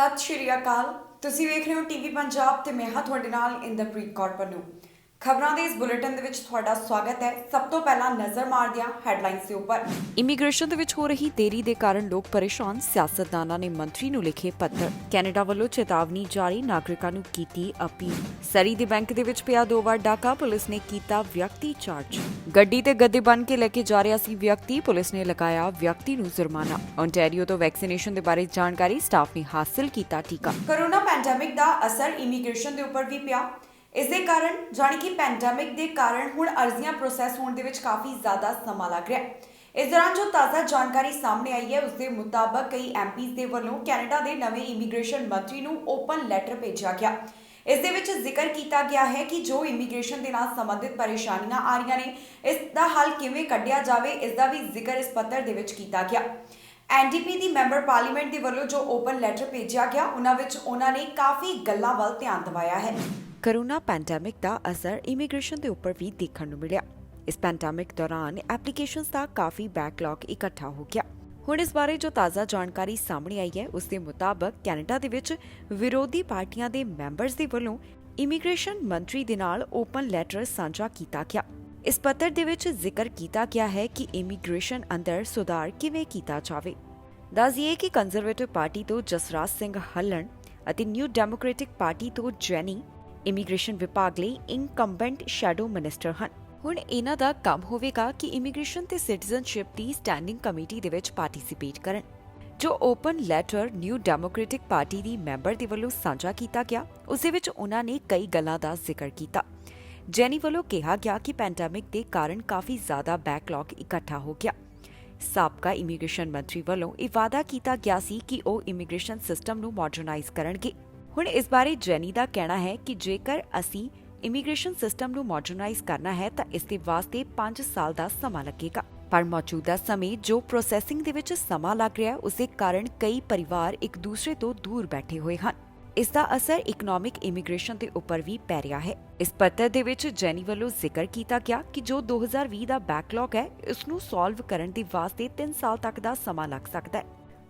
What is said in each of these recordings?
ਸਤਿ ਸ਼੍ਰੀ ਅਕਾਲ। ਤੁਸੀਂ ਵੇਖ ਰਹੇ ਹੋ ਟੀਵੀ ਪੰਜਾਬ ਤੇ ਮੈਂ ਹਾਂ ਤੁਹਾਡੇ ਨਾਲ ਇੰਦਰਪ੍ਰੀਤ ਕੌਰ ਪੰਨੂ। ਖਬਰਾਂ ਦੇ ਇਸ ਬੁਲੇਟਿਨ ਦੇ ਵਿੱਚ ਤੁਹਾਡਾ ਸਵਾਗਤ ਹੈ। ਸਭ ਤੋਂ ਪਹਿਲਾਂ ਨਜ਼ਰ ਮਾਰਦੇ ਹਾਂ ਹੈਡਲਾਈਨਸ ਦੇ ਉੱਪਰ। ਇਮੀਗ੍ਰੇਸ਼ਨ ਦੇ ਵਿੱਚ ਹੋ ਰਹੀ ਦੇਰੀ ਦੇ ਕਾਰਨ ਲੋਕ ਪਰੇਸ਼ਾਨ, ਸਿਆਸਤਦਾਨਾਂ ਨੇ ਮੰਤਰੀ ਨੂੰ ਲਿਖੇ ਪੱਤਰ। ਕੈਨੇਡਾ ਵੱਲੋਂ ਚੇਤਾਵਨੀ ਜਾਰੀ, ਨਾਗਰਿਕਾਂ ਨੂੰ ਕੀਤੀ ਅਪੀਲ। ਸਰੀ ਦੇ ਬੈਂਕ ਦੇ ਵਿੱਚ ਪਿਆ 2 ਵਾਰ ਡਾਕਾ, ਪੁਲਿਸ ਨੇ ਕੀਤਾ ਵਿਅਕਤੀ ਚਾਰਜ। ਗੱਡੀ ਤੇ ਗੱਦੇ ਬਣ ਕੇ ਲੈ ਕੇ ਜਾ ਰਿਹਾ ਸੀ ਵਿਅਕਤੀ, ਪੁਲਿਸ ਨੇ ਲਗਾਇਆ ਵਿਅਕਤੀ ਨੂੰ ਜੁਰਮਾਨਾ। ਓਨਟਾਰੀਓ ਤੋਂ ਵੈਕਸੀਨੇਸ਼ਨ ਦੇ ਬਾਰੇ ਜਾਣਕਾਰੀ, ਸਟਾਫ ਨੇ ਹਾਸਲ ਕੀਤਾ ਟੀਕਾ। ਕੋਰੋਨਾ ਪੈਂਡੇਮਿਕ ਦਾ ਅਸਰ ਇਮੀਗ੍ਰੇਸ਼ਨ ਦੇ ਉੱਪਰ ਵੀ ਪਿਆ। ਇਸ ਦੇ ਕਾਰਨ ਜਾਣੀ ਕਿ ਪੈਂਡੇਮਿਕ ਦੇ ਕਾਰਨ ਹੁਣ ਅਰਜ਼ੀਆਂ ਪ੍ਰੋਸੈਸ ਹੋਣ ਦੇ ਵਿੱਚ ਕਾਫੀ ਜ਼ਿਆਦਾ ਸਮਾਂ ਲੱਗ ਰਿਹਾ ਹੈ। ਇਸ ਦੌਰਾਨ ਜੋ ਤਾਜ਼ਾ ਜਾਣਕਾਰੀ ਸਾਹਮਣੇ ਆਈ ਹੈ ਉਸ ਦੇ ਮੁਤਾਬਕ ਕਈ ਐਮਪੀਜ਼ ਦੇ ਵੱਲੋਂ ਕੈਨੇਡਾ ਦੇ ਨਵੇਂ ਇਮੀਗ੍ਰੇਸ਼ਨ ਮੰਤਰੀ ਨੂੰ ਓਪਨ ਲੈਟਰ ਭੇਜਿਆ ਗਿਆ। ਇਸ ਦੇ ਵਿੱਚ ਜ਼ਿਕਰ ਕੀਤਾ ਗਿਆ ਹੈ ਕਿ ਜੋ ਇਮੀਗ੍ਰੇਸ਼ਨ ਦੇ ਨਾਲ ਸੰਬੰਧਿਤ ਪਰੇਸ਼ਾਨੀਆਂ ਆ ਰਹੀਆਂ ਨੇ, ਇਸ ਦਾ ਹੱਲ ਕਿਵੇਂ ਕੱਢਿਆ ਜਾਵੇ, ਇਸ ਦਾ ਵੀ ਜ਼ਿਕਰ ਇਸ ਪੱਤਰ ਦੇ ਵਿੱਚ ਕੀਤਾ ਗਿਆ। ਐਨਡੀਪੀ ਦੀ ਮੈਂਬਰ ਪਾਰਲੀਮੈਂਟ ਦੇ ਵੱਲੋਂ ਜੋ ਓਪਨ ਲੈਟਰ ਭੇਜਿਆ ਗਿਆ, ਉਹਨਾਂ ਵਿੱਚ ਉਹਨਾਂ ਨੇ ਕਾਫੀ ਗੱਲਾਂ ਵੱਲ ਧਿਆਨ ਦਿਵਾਇਆ ਹੈ। ਕੋਰੋਨਾ ਪੈਂਡੇਮਿਕ ਦਾ ਅਸਰ ਇਮੀਗ੍ਰੇਸ਼ਨ ਦੇ ਉੱਪਰ ਵੀ ਦੇਖਣ ਨੂੰ ਮਿਲਿਆ। ਇਸ ਪੈਂਡੇਮਿਕ ਦੌਰਾਨ ਐਪਲੀਕੇਸ਼ਨਸ ਦਾ ਕਾਫੀ ਬੈਕਲੌਗ ਇਕੱਠਾ ਹੋ ਗਿਆ। ਹੁਣ ਇਸ ਬਾਰੇ ਜੋ ਤਾਜ਼ਾ ਜਾਣਕਾਰੀ ਸਾਹਮਣੇ ਆਈ ਹੈ ਉਸ ਦੇ ਮੁਤਾਬਕ ਕੈਨੇਡਾ ਦੇ ਵਿੱਚ ਵਿਰੋਧੀ ਪਾਰਟੀਆਂ ਦੇ ਮੈਂਬਰਸ ਦੇ ਵੱਲੋਂ ਇਮੀਗ੍ਰੇਸ਼ਨ ਮੰਤਰੀ ਦੇ ਨਾਲ ਓਪਨ ਲੈਟਰ ਸਾਂਝਾ ਕੀਤਾ ਗਿਆ। ਇਸ ਪੱਤਰ ਦੇ ਵਿੱਚ ਜ਼ਿਕਰ ਕੀਤਾ ਗਿਆ ਹੈ ਕਿ ਇਮੀਗ੍ਰੇਸ਼ਨ ਅੰਦਰ ਸੁਧਾਰ ਕਿਵੇਂ ਕੀਤਾ ਜਾਵੇ। ਦੱਸੀਏ ਕਿ ਕੰਜ਼ਰਵੇਟਿਵ ਪਾਰਟੀ ਤੋਂ ਜਸਰਾਜ ਸਿੰਘ ਹੱਲਣ ਅਤੇ ਨਿਊ ਡੈਮੋਕ੍ਰੈਟਿਕ ਪਾਰਟੀ ਤੋਂ ਜੈਨੀ ਇਮੀਗ੍ਰੇਸ਼ਨ ਵਿਭਾਗ ਲਈ ਇਨਕੰਬੈਂਟ ਸ਼ੈਡੋ ਮਿਨਿਸਟਰ ਹਨ। ਹੁਣ ਇਹਨਾਂ ਦਾ ਕੰਮ ਹੋਵੇਗਾ ਕਿ ਇਮੀਗ੍ਰੇਸ਼ਨ ਤੇ ਸਿਟੀਜ਼ਨਸ਼ਿਪ ਦੀ ਸਟੈਂਡਿੰਗ ਕਮੇਟੀ ਦੇ ਵਿੱਚ ਪਾਰਟਿਸਿਪੇਟ ਕਰਨ। ਜੋ open letter new democratic party ਦੀ ਮੈਂਬਰ ਦੇ ਵੱਲੋਂ ਸਾਂਝਾ ਕੀਤਾ ਗਿਆ, ਉਸ ਦੇ ਵਿੱਚ ਉਹਨਾਂ ਨੇ ਕਈ ਗੱਲਾਂ ਦਾ ਜ਼ਿਕਰ ਕੀਤਾ। ਜੈਨੀ ਵੱਲੋਂ ਕਿਹਾ ਗਿਆ ਕਿ ਪੈਂਡੇਮਿਕ ਦੇ ਕਾਰਨ ਕਾਫੀ ਜ਼ਿਆਦਾ ਬੈਕਲੌਗ ਇਕੱਠਾ ਹੋ ਗਿਆ। ਸਾਬਕਾ ਇਮੀਗ੍ਰੇਸ਼ਨ ਮੰਤਰੀ ਵੱਲੋਂ ਇਹ ਵਾਅਦਾ ਕੀਤਾ ਗਿਆ ਸੀ ਕਿ ਉਹ ਇਮੀਗ੍ਰੇਸ਼ਨ ਸਿਸਟਮ ਨੂੰ ਮਾਡਰਨਾਈਜ਼ ਕਰਨਗੇ। ਹੁਣ ਇਸ ਬਾਰੇ ਜੈਨੀ ਦਾ ਕਹਿਣਾ ਹੈ ਕਿ ਜੇਕਰ ਅਸੀਂ ਇਮੀਗ੍ਰੇਸ਼ਨ ਸਿਸਟਮ ਨੂੰ ਮਾਡਰਨਾਈਜ਼ ਕਰਨਾ ਹੈ ਤਾਂ ਇਸ ਦੇ ਵਾਸਤੇ 5 ਸਾਲ ਦਾ ਸਮਾਂ ਲੱਗੇਗਾ। ਪਰ ਮੌਜੂਦਾ ਸਮੇਂ ਜੋ ਪ੍ਰੋਸੈਸਿੰਗ ਦੇ ਵਿੱਚ ਸਮਾਂ ਲੱਗ ਰਿਹਾ, ਉਸ ਦੇ ਕਾਰਨ ਕਈ ਪਰਿਵਾਰ ਇੱਕ ਦੂਸਰੇ ਤੋਂ ਦੂਰ ਬੈਠੇ ਹੋਏ ਹਨ। ਇਸ ਦਾ ਅਸਰ ਇਕਨੋਮਿਕ ਇਮੀਗ੍ਰੇਸ਼ਨ ਦੇ ਉੱਪਰ ਵੀ ਪੈ ਰਿਹਾ ਹੈ। ਇਸ ਪੱਤਰ ਦੇ ਵਿੱਚ ਜੈਨੀ ਵੱਲੋਂ ਜ਼ਿਕਰ ਕੀਤਾ ਗਿਆ ਕਿ ਜੋ 2020 ਦਾ ਬੈਕਲੌਗ ਹੈ, ਇਸ ਨੂੰ ਸੋਲਵ ਕਰਨ ਦੇ ਵਾਸਤੇ 3 ਸਾਲ ਤੱਕ ਦਾ ਸਮਾਂ ਲੱਗ ਸਕਦਾ ਹੈ।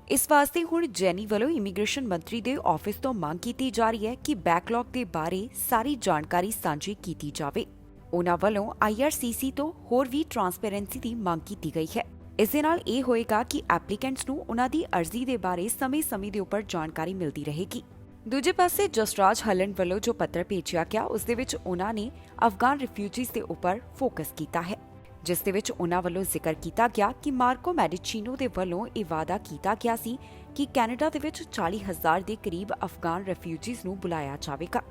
ਇਸ ਵਾਸਤੇ ਹੁਣ ਜੈਨੀ ਵੱਲੋਂ ਇਮੀਗ੍ਰੇਸ਼ਨ ਮੰਤਰੀ ਦੇ ਆਫਿਸ ਤੋਂ ਮੰਗ ਕੀਤੀ ਜਾ ਰਹੀ ਹੈ ਕਿ ਬੈਕਲੌਗ ਦੇ ਬਾਰੇ ਸਾਰੀ ਜਾਣਕਾਰੀ ਸਾਂਝੀ ਕੀਤੀ ਜਾਵੇ। ਉਹਨਾਂ ਵੱਲੋਂ IRCC ਤੋਂ ਹੋਰ ਵੀ ਟਰਾਂਸਪੇਰੈਂਸੀ ਦੀ ਮੰਗ ਕੀਤੀ ਗਈ ਹੈ। ਇਸ ਦੇ ਨਾਲ ਇਹ ਹੋਏਗਾ ਕਿ ਐਪਲੀਕੈਂਟਸ ਨੂੰ ਉਹਨਾਂ ਦੀ ਅਰਜ਼ੀ ਦੇ ਬਾਰੇ ਸਮੇਂ-ਸਮੇਂ ਦੇ ਉੱਪਰ ਜਾਣਕਾਰੀ ਮਿਲਦੀ ਰਹੇਗੀ। ਦੂਜੇ ਪਾਸੇ ਜਸਰਾਜ ਹੱਲਣ ਵੱਲੋਂ ਜੋ ਪੱਤਰ ਭੇਜਿਆ ਗਿਆ, ਉਸ ਦੇ ਵਿੱਚ ਉਹਨਾਂ ਨੇ ਅਫਗਾਨ ਰਿਫਿਊਜੀਜ਼ ਦੇ ਉੱਪਰ ਫੋਕਸ ਕੀਤਾ ਹੈ, ਜਿਸ ਦੇ ਵਿੱਚ ਉਹਨਾਂ ਵੱਲੋਂ ਜ਼ਿਕਰ ਕੀਤਾ ਗਿਆ ਕਿ ਮਾਰਕੋ ਮੈਡੀਚੀਨੋ ਦੇ ਵੱਲੋਂ ਇਹ ਵਾਅਦਾ ਕੀਤਾ ਗਿਆ ਸੀ ਕਿ ਕੈਨੇਡਾ ਦੇ ਵਿੱਚ 40,000 ਦੇ ਕਰੀਬ ਅਫਗਾਨ ਰਿਫਿਊਜੀਜ਼ ਨੂੰ ਬੁਲਾਇਆ ਜਾਵੇਗਾ।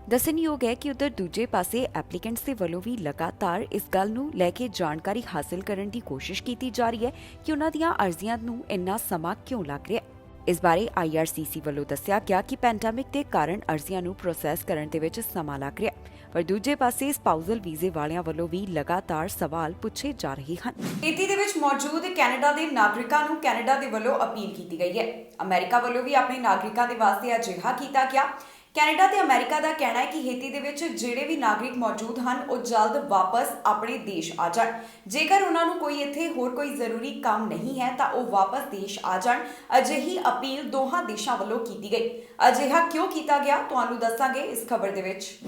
ਦੱਸਣਯੋਗ ਹੈ ਕਿ ਉਧਰ ਦੂਜੇ ਪਾਸੇ ਐਪਲੀਕੈਂਟਸ ਦੇ ਵੱਲੋਂ ਵੀ ਲਗਾਤਾਰ ਇਸ ਗੱਲ ਨੂੰ ਲੈ ਕੇ ਜਾਣਕਾਰੀ ਹਾਸਲ ਕਰਨ ਦੀ ਕੋਸ਼ਿਸ਼ ਕੀਤੀ ਜਾ ਰਹੀ ਹੈ ਕਿ ਉਹਨਾਂ ਦੀਆਂ ਅਰਜ਼ੀਆਂ ਨੂੰ ਇੰਨਾ ਸਮਾਂ ਕਿਉਂ ਲੱਗ ਰਿਹਾ ਹੈ। ਇਸ ਬਾਰੇ IRCC ਵੱਲੋਂ ਦੱਸਿਆ ਗਿਆ ਕਿ ਪੈਂਡੇਮਿਕ ਦੇ ਕਾਰਨ ਅਰਜ਼ੀਆਂ ਨੂੰ ਪ੍ਰੋਸੈਸ ਕਰਨ ਦੇ ਵਿੱਚ ਸਮਾਂ ਲੱਗ ਰਿਹਾ, ਪਰ ਦੂਜੇ ਪਾਸੇ ਸਪਾਊਸਲ ਵੀਜ਼ੇ ਵਾਲਿਆਂ ਵੱਲੋਂ ਵੀ ਲਗਾਤਾਰ ਸਵਾਲ ਪੁੱਛੇ ਜਾ ਰਹੇ ਹਨ। ਹੇਤੀ ਦੇ ਵਿੱਚ ਮੌਜੂਦ ਕੈਨੇਡਾ ਦੇ ਨਾਗਰਿਕਾਂ ਨੂੰ ਕੈਨੇਡਾ ਦੇ ਵੱਲੋਂ ਅਪੀਲ ਕੀਤੀ ਗਈ ਹੈ। ਅਮਰੀਕਾ ਵੱਲੋਂ ਵੀ ਆਪਣੇ ਨਾਗਰਿਕਾਂ ਦੇ ਵਾਸਤੇ ਅਜਿਹਾ ਕੀਤਾ ਗਿਆ। ਕੈਨੇਡਾ ਤੇ ਅਮਰੀਕਾ ਦਾ ਕਹਿਣਾ ਹੈ ਕਿ ਹੇਤੀ ਦੇ ਵਿੱਚ ਜਿਹੜੇ ਵੀ ਨਾਗਰਿਕ ਮੌਜੂਦ ਹਨ, ਉਹ ਜਲਦ ਵਾਪਸ ਆਪਣੇ ਦੇਸ਼ ਆ ਜਾਣ। ਜੇਕਰ ਉਹਨਾਂ ਨੂੰ ਕੋਈ ਇੱਥੇ ਹੋਰ ਕੋਈ ਜ਼ਰੂਰੀ ਕੰਮ ਨਹੀਂ ਹੈ ਤਾਂ ਉਹ ਵਾਪਸ ਦੇਸ਼ ਆ ਜਾਣ। ਅਜਿਹੀ ਅਪੀਲ ਦੋਹਾਂ ਦੇਸ਼ਾਂ ਵੱਲੋਂ ਕੀਤੀ ਗਈ। ਅਜਿਹਾ ਕਿਉਂ ਕੀਤਾ ਗਿਆ, ਤੁਹਾਨੂੰ ਦੱਸਾਂਗੇ ਇਸ ਖਬਰ ਦੇ ਵਿੱਚ।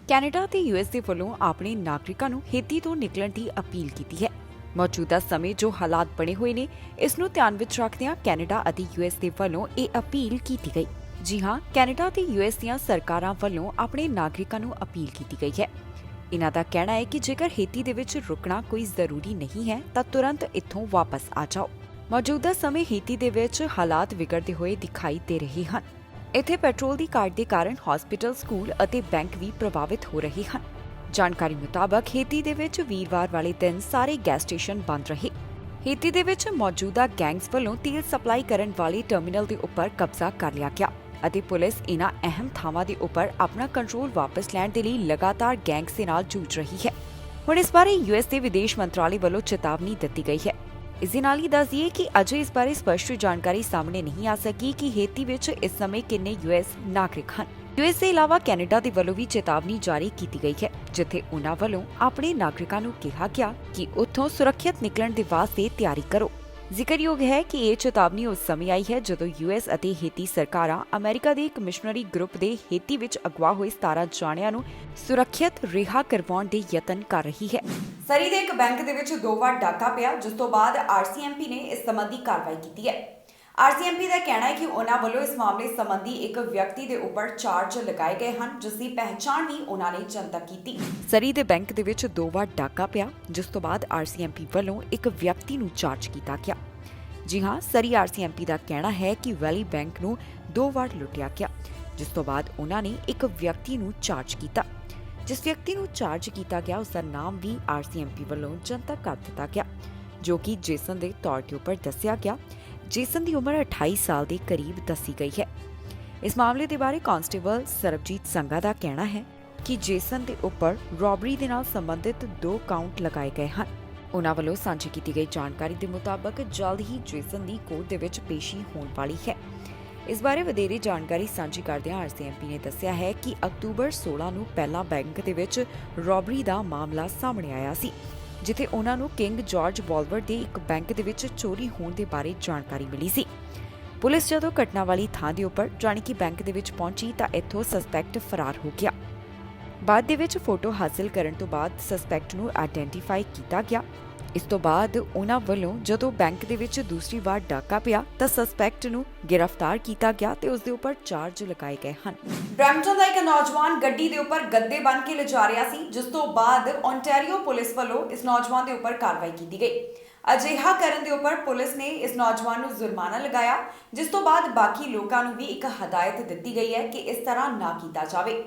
ਕੈਨੇਡਾ ਤੇ US ਦੇ ਵੱਲੋਂ ਆਪਣੇ ਨਾਗਰਿਕਾਂ ਨੂੰ ਹੇਤੀ ਤੋਂ ਨਿਕਲਣ ਦੀ ਅਪੀਲ ਕੀਤੀ ਹੈ। ਮੌਜੂਦਾ ਸਮੇਂ ਜੋ ਹਾਲਾਤ ਬਣੇ ਹੋਏ ਨੇ, ਇਸ ਨੂੰ ਧਿਆਨ ਵਿੱਚ ਰੱਖਦਿਆਂ ਕੈਨੇਡਾ ਅਤੇ US ਦੇ ਵੱਲੋਂ ਇਹ ਅਪੀਲ ਕੀਤੀ ਗਈ। ਜੀ ਹਾਂ, ਕੈਨੇਡਾ ਤੇ US ਦੀਆਂ ਸਰਕਾਰਾਂ ਵੱਲੋਂ ਆਪਣੇ ਨਾਗਰਿਕਾਂ ਨੂੰ ਅਪੀਲ ਕੀਤੀ ਗਈ ਹੈ। ਇਹਨਾਂ ਦਾ ਕਹਿਣਾ ਹੈ ਕਿ ਜੇਕਰ ਹੇਤੀ ਦੇ ਵਿੱਚ ਰੁਕਣਾ ਕੋਈ ਜ਼ਰੂਰੀ ਨਹੀਂ ਹੈ ਤਾਂ ਤੁਰੰਤ ਇੱਥੋਂ ਵਾਪਸ ਆ ਜਾਓ। ਮੌਜੂਦਾ ਸਮੇਂ ਹੇਤੀ ਦੇ ਵਿੱਚ ਹਾਲਾਤ ਵਿਗੜਦੇ ਹੋਏ ਦਿਖਾਈ ਦੇ ਰਹੇ ਹਨ। ਇੱਥੇ ਪੈਟਰੋਲ ਦੀ ਘਾਟ ਦੇ ਕਾਰਨ ਹਸਪੀਟਲ, ਸਕੂਲ ਅਤੇ ਬੈਂਕ ਵੀ ਪ੍ਰਭਾਵਿਤ ਹੋ ਰਹੇ ਹਨ। ਜਾਣਕਾਰੀ ਮੁਤਾਬਕ ਹੇਤੀ ਦੇ ਵਿੱਚ ਵੀਰਵਾਰ ਵਾਲੇ ਦਿਨ ਸਾਰੇ ਗੈਸ ਸਟੇਸ਼ਨ ਬੰਦ ਰਹੇ। ਹੇਤੀ ਦੇ ਵਿੱਚ ਮੌਜੂਦਾ ਗੈਂਗਸ ਵੱਲੋਂ ਤੇਲ ਸਪਲਾਈ ਕਰਨ ਵਾਲੇ ਟਰਮੀਨਲ ਦੇ ਉੱਪਰ ਕਬਜ਼ਾ ਕਰ ਲਿਆ ਗਿਆ ਅਤੇ ਪੁਲਿਸ ਇਹਨਾਂ ਅਹਿਮ ਥਾਵਾਂ ਦੇ ਉੱਪਰ ਆਪਣਾ ਕੰਟਰੋਲ ਵਾਪਸ ਲੈਣ ਦੇ ਲਈ ਲਗਾਤਾਰ ਗੈਂਗਸ ਦੇ ਨਾਲ ਜੂਝ ਰਹੀ ਹੈ। ਹੁਣ ਇਸ ਬਾਰੇ US ਦੇ ਵਿਦੇਸ਼ ਮੰਤਰਾਲੇ ਵੱਲੋਂ ਚੇਤਾਵਨੀ ਦਿੱਤੀ ਗਈ ਹੈ। ਇਸ ਦੇ ਨਾਲ ਹੀ ਦੱਸ ਦਈਏ ਕਿ ਅਜੇ ਇਸ ਬਾਰੇ ਸਪਸ਼ਟ ਜਾਣਕਾਰੀ ਸਾਹਮਣੇ ਨਹੀਂ ਆ ਸਕੀ ਕਿ ਹੇਤੀ ਵਿੱਚ ਇਸ ਸਮੇਂ ਕਿੰਨੇ US ਨਾਗਰਿਕ ਹਨ। US ਦੇ ਇਲਾਵਾ ਕੈਨੇਡਾ ਦੇ ਵੱਲੋਂ ਵੀ ਚੇਤਾਵਨੀ ਜਾਰੀ ਕੀਤੀ ਗਈ ਹੈ, ਜਿੱਥੇ ਉਨ੍ਹਾਂ ਵੱਲੋਂ ਆਪਣੇ ਨਾਗਰਿਕਾਂ ਨੂੰ ਕਿਹਾ ਗਿਆ ਕਿ ਉੱਥੋਂ ਸੁਰੱਖਿਅਤ ਨਿਕਲਣ ਦੇ ਵਾਸਤੇ ਤਿਆਰੀ ਕਰੋ। ਜ਼ਿਕਰਯੋਗ ਹੈ ਕਿ ਇਹ ਚੇਤਾਵਨੀ ਉਸ ਸਮੇਂ ਆਈ ਹੈ ਜਦੋਂ ਯੂਐਸ ਅਤੇ ਹੇਤੀ ਸਰਕਾਰਾਂ ਅਮਰੀਕਾ ਦੇ ਇੱਕ ਮਿਸ਼ਨਰੀ ਗਰੁੱਪ ਦੇ ਹੇਤੀ ਵਿੱਚ ਅਗਵਾ ਹੋਏ 17 ਜਾਣਿਆਂ ਨੂੰ ਸੁਰੱਖਿਅਤ ਰਿਹਾ ਕਰਵਾਉਣ ਦੇ ਯਤਨ ਕਰ ਰਹੀ ਹੈ। ਸਰੀ ਦੇ ਇੱਕ ਬੈਂਕ ਦੇ ਵਿੱਚ 2 ਵਾਰ ਡਾਕਾ ਪਿਆ, ਜਿਸ ਤੋਂ ਬਾਅਦ ਆਰਸੀਐਮਪੀ ਨੇ ਇਸ ਸੰਬੰਧੀ ਕਾਰਵਾਈ ਕੀਤੀ ਹੈ। ਆਰਸੀਐਮਪੀ ਦਾ ਕਹਿਣਾ ਹੈ ਕਿ ਉਹਨਾਂ ਵੱਲੋਂ ਇਸ ਮਾਮਲੇ ਸੰਬੰਧੀ ਇੱਕ ਵਿਅਕਤੀ ਦੇ ਉੱਪਰ ਚਾਰਜ ਲਗਾਏ ਗਏ ਹਨ, ਜਿਸ ਦੀ ਪਹਿਚਾਣ ਵੀ ਉਹਨਾਂ ਨੇ ਜਨਤਕ ਕੀਤੀ। ਸਰੀ ਦੇ ਬੈਂਕ ਦੇ ਵਿੱਚ 2 ਵਾਰ ਡਾਕਾ ਪਿਆ, ਜਿਸ ਤੋਂ ਬਾਅਦ ਆਰਸੀਐਮਪੀ ਵੱਲੋਂ ਇੱਕ ਵਿਅਕਤੀ ਨੂੰ ਚਾਰਜ ਕੀਤਾ ਗਿਆ। ਜੀ ਹਾਂ, ਸਰੀ ਆਰਸੀਐਮਪੀ ਦਾ ਕਹਿਣਾ ਹੈ ਕਿ ਵੈਲੀ ਬੈਂਕ ਨੂੰ 2 ਵਾਰ ਲੁੱਟਿਆ ਗਿਆ, ਜਿਸ ਤੋਂ ਬਾਅਦ ਉਹਨਾਂ ਨੇ ਇੱਕ ਵਿਅਕਤੀ ਨੂੰ ਚਾਰਜ ਕੀਤਾ। ਜਿਸ ਵਿਅਕਤੀ ਨੂੰ ਚਾਰਜ ਕੀਤਾ ਗਿਆ ਉਸ ਦਾ ਨਾਮ ਵੀ ਆਰਸੀਐਮਪੀ ਵੱਲੋਂ ਜਨਤਕ ਕਰ ਦਿੱਤਾ ਗਿਆ, ਜੋ ਕਿ ਜੇਸਨ ਦੇ ਤੌਰ ਤੇ ਉੱਪਰ ਦੱਸਿਆ ਗਿਆ। ਜੇਸਨ ਦੀ ਉਮਰ 28 ਸਾਲ ਦੇ ਕਰੀਬ ਦੱਸੀ ਗਈ ਹੈ। ਇਸ ਮਾਮਲੇ ਦੇ ਬਾਰੇ ਕਾਂਸਟੇਬਲ ਸਰਬਜੀਤ ਸੰਘਾ ਦਾ ਕਹਿਣਾ ਹੈ ਕਿ ਜੇਸਨ ਦੇ ਉੱਪਰ ਰੋਬਰੀ ਦੇ ਨਾਲ ਸੰਬੰਧਿਤ 2 ਕਾਊਂਟ ਲਗਾਏ ਗਏ ਹਨ। ਉਹਨਾਂ ਵੱਲੋਂ ਸਾਂਝੀ ਕੀਤੀ ਗਈ ਜਾਣਕਾਰੀ ਦੇ ਮੁਤਾਬਕ ਜਲਦ ਹੀ ਜੇਸਨ ਦੀ ਕੋਰਟ ਦੇ ਵਿੱਚ ਪੇਸ਼ੀ ਹੋਣ ਵਾਲੀ ਹੈ। ਇਸ ਬਾਰੇ ਵਧੇਰੇ ਜਾਣਕਾਰੀ ਸਾਂਝੀ ਕਰਦਿਆਂ ਆਰਸੀਐਮਪੀ ਨੇ ਦੱਸਿਆ ਹੈ ਕਿ ਅਕਤੂਬਰ 16 ਨੂੰ ਪਹਿਲਾਂ ਬੈਂਕ ਦੇ ਵਿੱਚ ਰੋਬਰੀ ਦਾ ਮਾਮਲਾ ਸਾਹਮਣੇ ਆਇਆ ਸੀ, ਜਿੱਥੇ ਉਹਨਾਂ ਨੂੰ ਕਿੰਗ ਜਾਰਜ ਬੋਲਵਰ ਦੇ ਇੱਕ ਬੈਂਕ ਦੇ ਵਿੱਚ ਚੋਰੀ ਹੋਣ ਦੇ ਬਾਰੇ ਜਾਣਕਾਰੀ ਮਿਲੀ ਸੀ। ਪੁਲਿਸ ਜਦੋਂ ਘਟਨਾ ਵਾਲੀ ਥਾਂ ਦੇ ਉੱਪਰ ਜਾਣੀ ਕਿ ਬੈਂਕ ਦੇ ਵਿੱਚ ਪਹੁੰਚੀ ਤਾਂ ਇੱਥੋਂ ਸਸਪੈਕਟ ਫਰਾਰ ਹੋ ਗਿਆ। ਬਾਅਦ ਦੇ ਵਿੱਚ ਫੋਟੋ ਹਾਸਲ ਕਰਨ ਤੋਂ ਬਾਅਦ ਸਸਪੈਕਟ ਨੂੰ ਆਇਡੈਂਟੀਫਾਈ ਕੀਤਾ ਗਿਆ। ਇਸ ਤੋਂ ਬਾਅਦ ਉਹਨਾਂ ਵੱਲੋਂ ਜਦੋਂ ਬੈਂਕ ਦੇ ਵਿੱਚ ਦੂਸਰੀ ਵਾਰ ਡਾਕਾ ਪਿਆ ਤਾਂ ਸਸਪੈਕਟ ਨੂੰ ਗ੍ਰਿਫਤਾਰ ਕੀਤਾ ਗਿਆ ਤੇ ਉਸ ਦੇ ਉੱਪਰ ਚਾਰਜ ਲਗਾਏ ਗਏ ਹਨ। ਬਰੈਂਪਟਨ ਦਾ ਇੱਕ ਨੌਜਵਾਨ ਗੱਡੀ ਦੇ ਉੱਪਰ ਗੱਦੇ ਬੰਨ੍ਹ ਕੇ ਲਿਜਾ ਰਿਹਾ ਸੀ, ਜਿਸ ਤੋਂ ਬਾਅਦ ਓਨਟਾਰੀਓ ਪੁਲਿਸ ਵੱਲੋਂ ਇਸ ਨੌਜਵਾਨ ਦੇ ਉੱਪਰ ਕਾਰਵਾਈ ਕੀਤੀ ਗਈ। ਅਜਿਹਾ ਕਰਨ ਦੇ ਉੱਪਰ ਪੁਲਿਸ ਨੇ ਇਸ ਨੌਜਵਾਨ ਨੂੰ ਜੁਰਮਾਨਾ ਲਗਾਇਆ, ਜਿਸ ਤੋਂ ਬਾਅਦ ਬਾਕੀ ਲੋਕਾਂ ਨੂੰ ਵੀ ਇੱਕ ਹਦਾਇਤ ਦਿੱਤੀ ਗਈ ਹੈ ਕਿ ਇਸ ਤਰ੍ਹਾਂ ਨਾ ਕੀਤਾ ਜਾਵੇ।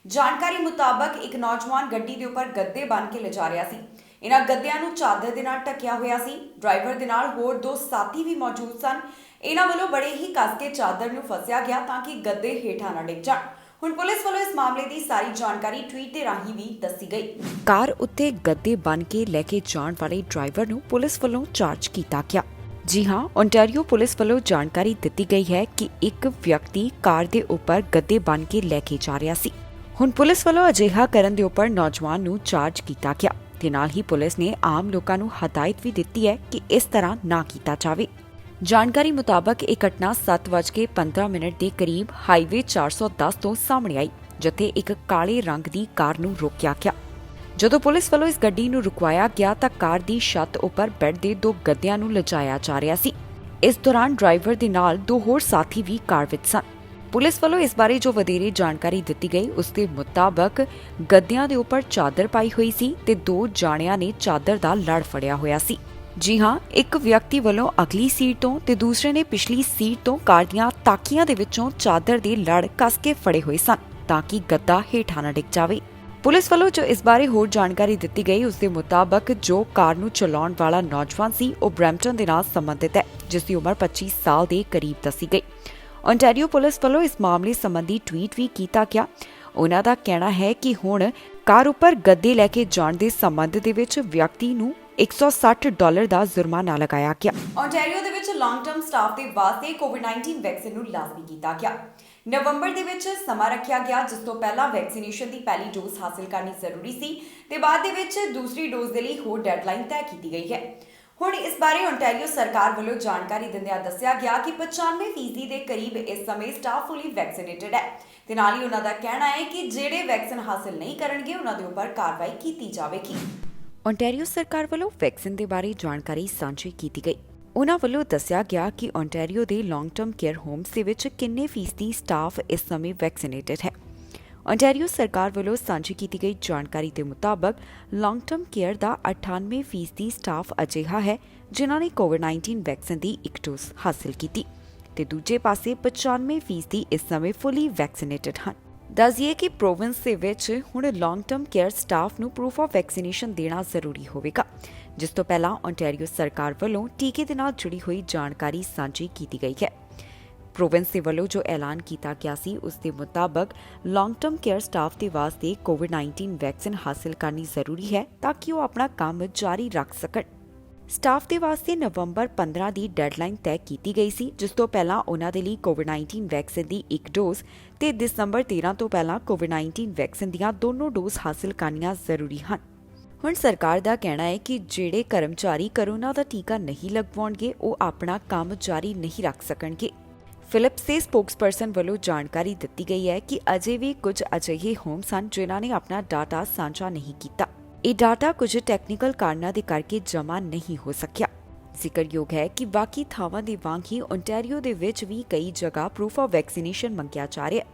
ਜਾਣਕਾਰੀ ਮੁਤਾਬਕ ਇੱਕ ਨੌਜਵਾਨ ਗੱਡੀ ਦੇ ਉੱਪਰ ਗੱਦੇ ਬੰਨ੍ਹ ਕੇ ਲਿਜਾ ਰਿਹਾ ਸੀ। ਇਹਨਾਂ ਗੱਦਿਆਂ ਨੂੰ ਚਾਦਰ ਦੇ ਨਾਲ ਢੱਕਿਆ ਹੋਇਆ ਸੀ। ਡਰਾਈਵਰ ਦੇ ਨਾਲ ਹੋਰ 2 ਸਾਥੀ ਵੀ ਮੌਜੂਦ ਸਨ। ਇਹਨਾਂ ਵੱਲੋਂ ਬੜੇ ਹੀ ਕੱਸ ਕੇ ਚਾਦਰ ਨੂੰ ਫਸਿਆ ਗਿਆ ਤਾਂ ਕਿ ਗੱਦੇ ਹੇਠਾਂ ਨਾ ਡਿੱਗ ਜਾਣ। ਹੁਣ ਪੁਲਿਸ ਵੱਲੋਂ ਇਸ ਮਾਮਲੇ ਦੀ ਸਾਰੀ ਜਾਣਕਾਰੀ ਟਵੀਟ ਦੇ ਰਾਹੀਂ ਵੀ ਦੱਸੀ ਗਈ। ਕਾਰ ਉੱਤੇ ਗੱਦੇ ਬੰਨ੍ਹ ਕੇ ਲੈ ਕੇ ਜਾਣ ਵਾਲੇ ਡਰਾਈਵਰ ਨੂੰ ਪੁਲਿਸ ਵੱਲੋਂ ਚਾਰਜ ਕੀਤਾ ਗਿਆ। ਜੀ ਹਾਂ, ਓਨਟਾਰੀਓ ਪੁਲਿਸ ਵੱਲੋਂ ਜਾਣਕਾਰੀ ਦਿੱਤੀ ਗਈ ਹੈ ਕਿ ਇੱਕ ਵਿਅਕਤੀ ਕਾਰ ਦੇ ਉੱਪਰ ਗੱਦੇ ਬੰਨ੍ਹ ਕੇ ਲੈ ਕੇ ਜਾ ਰਿਹਾ ਸੀ। ਹੁਣ ਪੁਲਿਸ ਵੱਲੋਂ ਅਜਿਹਾ ਕਰਨ ਦੇ ਉੱਪਰ ਨੌਜਵਾਨ ਨੂੰ ਚਾਰਜ ਕੀਤਾ ਗਿਆ ਤੇ ਨਾਲ ਹੀ ਪੁਲਿਸ ਨੇ ਆਮ ਲੋਕਾਂ ਨੂੰ ਹਦਾਇਤ ਵੀ ਦਿੱਤੀ ਹੈ ਕਿ ਇਸ ਤਰ੍ਹਾਂ ਨਾ ਕੀਤਾ ਜਾਵੇ। ਜਾਣਕਾਰੀ ਮੁਤਾਬਕ ਇਹ ਘਟਨਾ 7:15 ਦੇ ਕਰੀਬ ਹਾਈਵੇ 410 ਤੋਂ ਸਾਹਮਣੇ ਆਈ, ਜਿੱਥੇ ਇੱਕ ਕਾਲੇ ਰੰਗ ਦੀ ਕਾਰ ਨੂੰ ਰੋਕਿਆ ਗਿਆ। ਜਦੋਂ ਪੁਲਿਸ ਵੱਲੋਂ ਇਸ ਗੱਡੀ ਨੂੰ ਰੁਕਵਾਇਆ ਗਿਆ ਤਾਂ ਕਾਰ ਦੀ ਛੱਤ ਉੱਪਰ ਬੈੱਡ ਦੇ 2 ਗੱਦਿਆਂ ਨੂੰ ਲਿਜਾਇਆ ਜਾ ਰਿਹਾ ਸੀ। ਇਸ ਦੌਰਾਨ ਡਰਾਈਵਰ ਦੇ ਨਾਲ 2 ਹੋਰ ਸਾਥੀ ਵੀ ਕਾਰ ਵਿੱਚ ਸਨ। ਪੁਲਿਸ ਵੱਲੋਂ ਇਸ ਬਾਰੇ ਜੋ ਵਧੇਰੇ ਜਾਣਕਾਰੀ ਦਿੱਤੀ ਗਈ ਉਸ ਦੇ ਮੁਤਾਬਕ ਗੱਦਿਆਂ ਦੇ ਉੱਪਰ ਚਾਦਰ ਪਾਈ ਹੋਈ ਸੀ ਤੇ 2 ਜਾਣਿਆਂ ਨੇ ਚਾਦਰ ਦਾ ਲੜ ਫੜਿਆ ਹੋਇਆ ਸੀ। ਜੀ ਹਾਂ, ਇੱਕ ਵਿਅਕਤੀ ਵੱਲੋਂ ਅਗਲੀ ਸੀਟ ਤੋਂ ਤੇ ਦੂਸਰੇ ਨੇ ਪਿਛਲੀ ਸੀਟ ਤੋਂ ਕਾਰ ਦੀਆਂ ਤਾਕੀਆਂ ਦੇ ਵਿੱਚੋਂ ਚਾਦਰ ਦੇ ਲੜ ਕੱਸ ਕੇ ਫੜੇ ਹੋਏ ਸਨ ਤਾਂ ਕਿ ਗੱਦਾ ਹੇਠਾਂ ਨਾ ਡਿੱਗ ਜਾਵੇ। ਪੁਲਿਸ ਵੱਲੋਂ ਜੋ ਇਸ ਬਾਰੇ ਹੋਰ ਜਾਣਕਾਰੀ ਦਿੱਤੀ ਗਈ ਉਸ ਦੇ ਮੁਤਾਬਕ ਜੋ ਕਾਰ ਨੂੰ ਚਲਾਉਣ ਵਾਲਾ ਨੌਜਵਾਨ ਸੀ ਉਹ ਬਰੈਂਪਟਨ ਦੇ ਨਾਲ ਸੰਬੰਧਿਤ ਹੈ, ਜਿਸ ਦੀ ਉਮਰ 25 ਸਾਲ ਦੇ ਕਰੀਬ ਦੱਸੀ ਗਈ। ਓਨਟਾਰੀਓ ਪੁਲਿਸ ਵੱਲੋਂ ਇਸ ਮਾਮਲੇ ਸੰਬੰਧੀ ਟਵੀਟ ਵੀ ਕੀਤਾ ਗਿਆ। ਉਹਨਾਂ ਦਾ ਕਹਿਣਾ ਹੈ ਕਿ ਹੁਣ ਕਾਰ ਉੱਪਰ ਗੱਦੇ ਲੈ ਕੇ ਜਾਣ ਦੇ ਸੰਬੰਧ ਦੇ ਵਿੱਚ ਵਿਅਕਤੀ ਨੂੰ $160 ਦਾ ਜੁਰਮਾਨਾ ਲਗਾਇਆ ਗਿਆ। ਓਨਟਾਰੀਓ ਦੇ ਵਿੱਚ ਲੌਂਗ ਟਰਮ ਸਟਾਫ ਦੇ ਵਾਸਤੇ ਕੋਵਿਡ-19 ਵੈਕਸੀਨ ਨੂੰ ਲਾਜ਼ਮੀ ਕੀਤਾ ਗਿਆ। ਨਵੰਬਰ ਦੇ ਵਿੱਚ ਸਮਾਂ ਰੱਖਿਆ ਗਿਆ, ਜਿਸ ਤੋਂ ਪਹਿਲਾਂ ਵੈਕਸੀਨੇਸ਼ਨ ਦੀ ਪਹਿਲੀ ਡੋਜ਼ ਹਾਸਲ ਕਰਨੀ ਜ਼ਰੂਰੀ ਸੀ ਤੇ ਬਾਅਦ ਦੇ ਵਿੱਚ ਦੂਸਰੀ ਡੋਜ਼ ਦੇ ਲਈ ਹੋਰ ਡੈਡਲਾਈਨ ਤੈਅ ਕੀਤੀ ਗਈ ਹੈ। ਹੁਣ ਇਸ ਬਾਰੇ ਓਨਟਾਰੀਓ ਸਰਕਾਰ ਵੱਲੋਂ ਜਾਣਕਾਰੀ ਦਿੰਦਿਆਂ ਦੱਸਿਆ ਗਿਆ ਕਿ 95% ਦੇ ਕਰੀਬ ਇਸ ਸਮੇਂ ਸਟਾਫ ਫੁੱਲੀ ਵੈਕਸੀਨੇਟਡ ਹੈ ਤੇ ਨਾਲ ਹੀ ਉਹਨਾਂ ਦਾ ਕਹਿਣਾ ਹੈ ਕਿ ਜਿਹੜੇ ਵੈਕਸੀਨ ਹਾਸਲ ਨਹੀਂ ਕਰਨਗੇ ਉਹਨਾਂ ਦੇ ਉੱਪਰ ਕਾਰਵਾਈ ਕੀਤੀ ਜਾਵੇਗੀ। ਓਨਟਾਰੀਓ ਸਰਕਾਰ ਵੱਲੋਂ ਵੈਕਸੀਨ ਦੇ ਬਾਰੇ ਜਾਣਕਾਰੀ ਸਾਂਝੀ ਕੀਤੀ ਗਈ। ਉਹਨਾਂ ਵੱਲੋਂ ਦੱਸਿਆ ਗਿਆ ਕਿ ਓਨਟਾਰੀਓ ਦੇ ਲੌਂਗ ਟਰਮ ਕੇਅਰ ਹੋਮਸ ਦੇ ਵਿੱਚ ਕਿੰਨੇ ਫੀਸਦੀ ਸਟਾਫ ਇਸ ਸਮੇਂ ਵੈਕਸੀਨੇਟਡ ਹੈ। ਓਨਟਾਰੀਓ ਸਰਕਾਰ ਵੱਲੋਂ ਸਾਂਝੀ ਕੀਤੀ ਗਈ ਜਾਣਕਾਰੀ ਦੇ ਮੁਤਾਬਕ ਲੌਂਗ ਟਰਮ ਕੇਅਰ ਦਾ 98% ਸਟਾਫ ਅਜਿਹਾ ਹੈ ਜਿਨ੍ਹਾਂ ਨੇ ਕੋਵਿਡ-19 ਵੈਕਸੀਨ ਦੀ ਇੱਕ ਡੋਜ਼ ਹਾਸਲ ਕੀਤੀ ਤੇ ਦੂਜੇ ਪਾਸੇ 95% ਇਸ ਸਮੇਂ ਫੁੱਲੀ ਵੈਕਸੀਨੇਟਡ ਹਨ। ਦੱਸਿਏ ਕਿ ਪ੍ਰੋਵਿੰਸ ਦੇ ਵਿੱਚ ਹੁਣ ਲੌਂਗ ਟਰਮ ਕੇਅਰ ਸਟਾਫ ਨੂੰ ਪ੍ਰੂਫ ਆਫ ਵੈਕਸੀਨੇਸ਼ਨ ਦੇਣਾ ਜ਼ਰੂਰੀ ਹੋਵੇਗਾ, ਜਿਸ ਤੋਂ ਪਹਿਲਾਂ ਓਨਟਾਰੀਓ ਸਰਕਾਰ ਵੱਲੋਂ ਟੀਕੇ ਦੇ ਨਾਲ ਜੁੜੀ ਹੋਈ ਜਾਣਕਾਰੀ ਸਾਂਝੀ ਕੀਤੀ ਗਈ ਹੈ। ਪ੍ਰੋਵਿੰਸ ਦੇ ਵੱਲੋਂ ਜੋ ਐਲਾਨ ਕੀਤਾ ਗਿਆ ਸੀ ਉਸ ਦੇ ਮੁਤਾਬਕ ਲੌਂਗ ਟਰਮ ਕੇਅਰ ਸਟਾਫ ਦੇ ਵਾਸਤੇ ਕੋਵਿਡ-19 ਵੈਕਸੀਨ ਹਾਸਲ ਕਰਨੀ ਜ਼ਰੂਰੀ ਹੈ ਤਾਂ ਕਿ ਉਹ ਆਪਣਾ ਕੰਮ ਜਾਰੀ ਰੱਖ ਸਕਣ। ਸਟਾਫ ਦੇ ਵਾਸਤੇ ਨਵੰਬਰ 15 ਦੀ ਡੈਡਲਾਈਨ ਤੈਅ ਕੀਤੀ ਗਈ ਸੀ, ਜਿਸ ਤੋਂ ਪਹਿਲਾਂ ਉਹਨਾਂ ਦੇ ਲਈ ਕੋਵਿਡ-19 ਵੈਕਸੀਨ ਦੀ ਇੱਕ ਡੋਜ਼ ਤੇ ਦਸੰਬਰ 13 ਤੋਂ ਪਹਿਲਾਂ ਕੋਵਿਡ-19 ਵੈਕਸੀਨ ਦੀਆਂ ਦੋਨੋਂ ਡੋਜ਼ ਹਾਸਲ ਕਰਨੀਆਂ ਜ਼ਰੂਰੀ ਹਨ। ਹੁਣ ਸਰਕਾਰ ਦਾ ਕਹਿਣਾ ਹੈ ਕਿ ਜਿਹੜੇ ਕਰਮਚਾਰੀ ਕਰੋਨਾ ਦਾ ਟੀਕਾ ਨਹੀਂ ਲਗਵਾਉਣਗੇ ਉਹ ਆਪਣਾ ਕੰਮ ਜਾਰੀ ਨਹੀਂ ਰੱਖ ਸਕਣਗੇ। ਫਿਲਿਪਸ ਦੇ ਸਪੋਕਸਪਰਸਨ ਵੱਲੋਂ ਜਾਣਕਾਰੀ ਦਿੱਤੀ ਗਈ ਹੈ ਕਿ ਅਜੇ ਵੀ ਕੁਝ ਅਜਿਹੇ ਹੋਮਸ ਹਨ ਜਿਨ੍ਹਾਂ ਨੇ ਆਪਣਾ ਡਾਟਾ ਸਾਂਝਾ ਨਹੀਂ ਕੀਤਾ। ਇਹ ਡਾਟਾ ਕੁਝ ਟੈਕਨੀਕਲ ਕਾਰਨਾਂ ਦੇ ਕਰਕੇ ਜਮ੍ਹਾਂ ਨਹੀਂ ਹੋ ਸਕਿਆ। ਜ਼ਿਕਰਯੋਗ ਹੈ ਕਿ ਬਾਕੀ ਥਾਵਾਂ ਦੇ ਵਾਂਗ ਹੀ ਓਨਟਾਰੀਓ ਦੇ ਵਿੱਚ ਵੀ ਕਈ ਜਗ੍ਹਾ ਪ੍ਰੂਫ ਆਫ ਵੈਕਸੀਨੇਸ਼ਨ ਮੰਗਿਆ ਜਾ ਰਿਹਾ ਹੈ।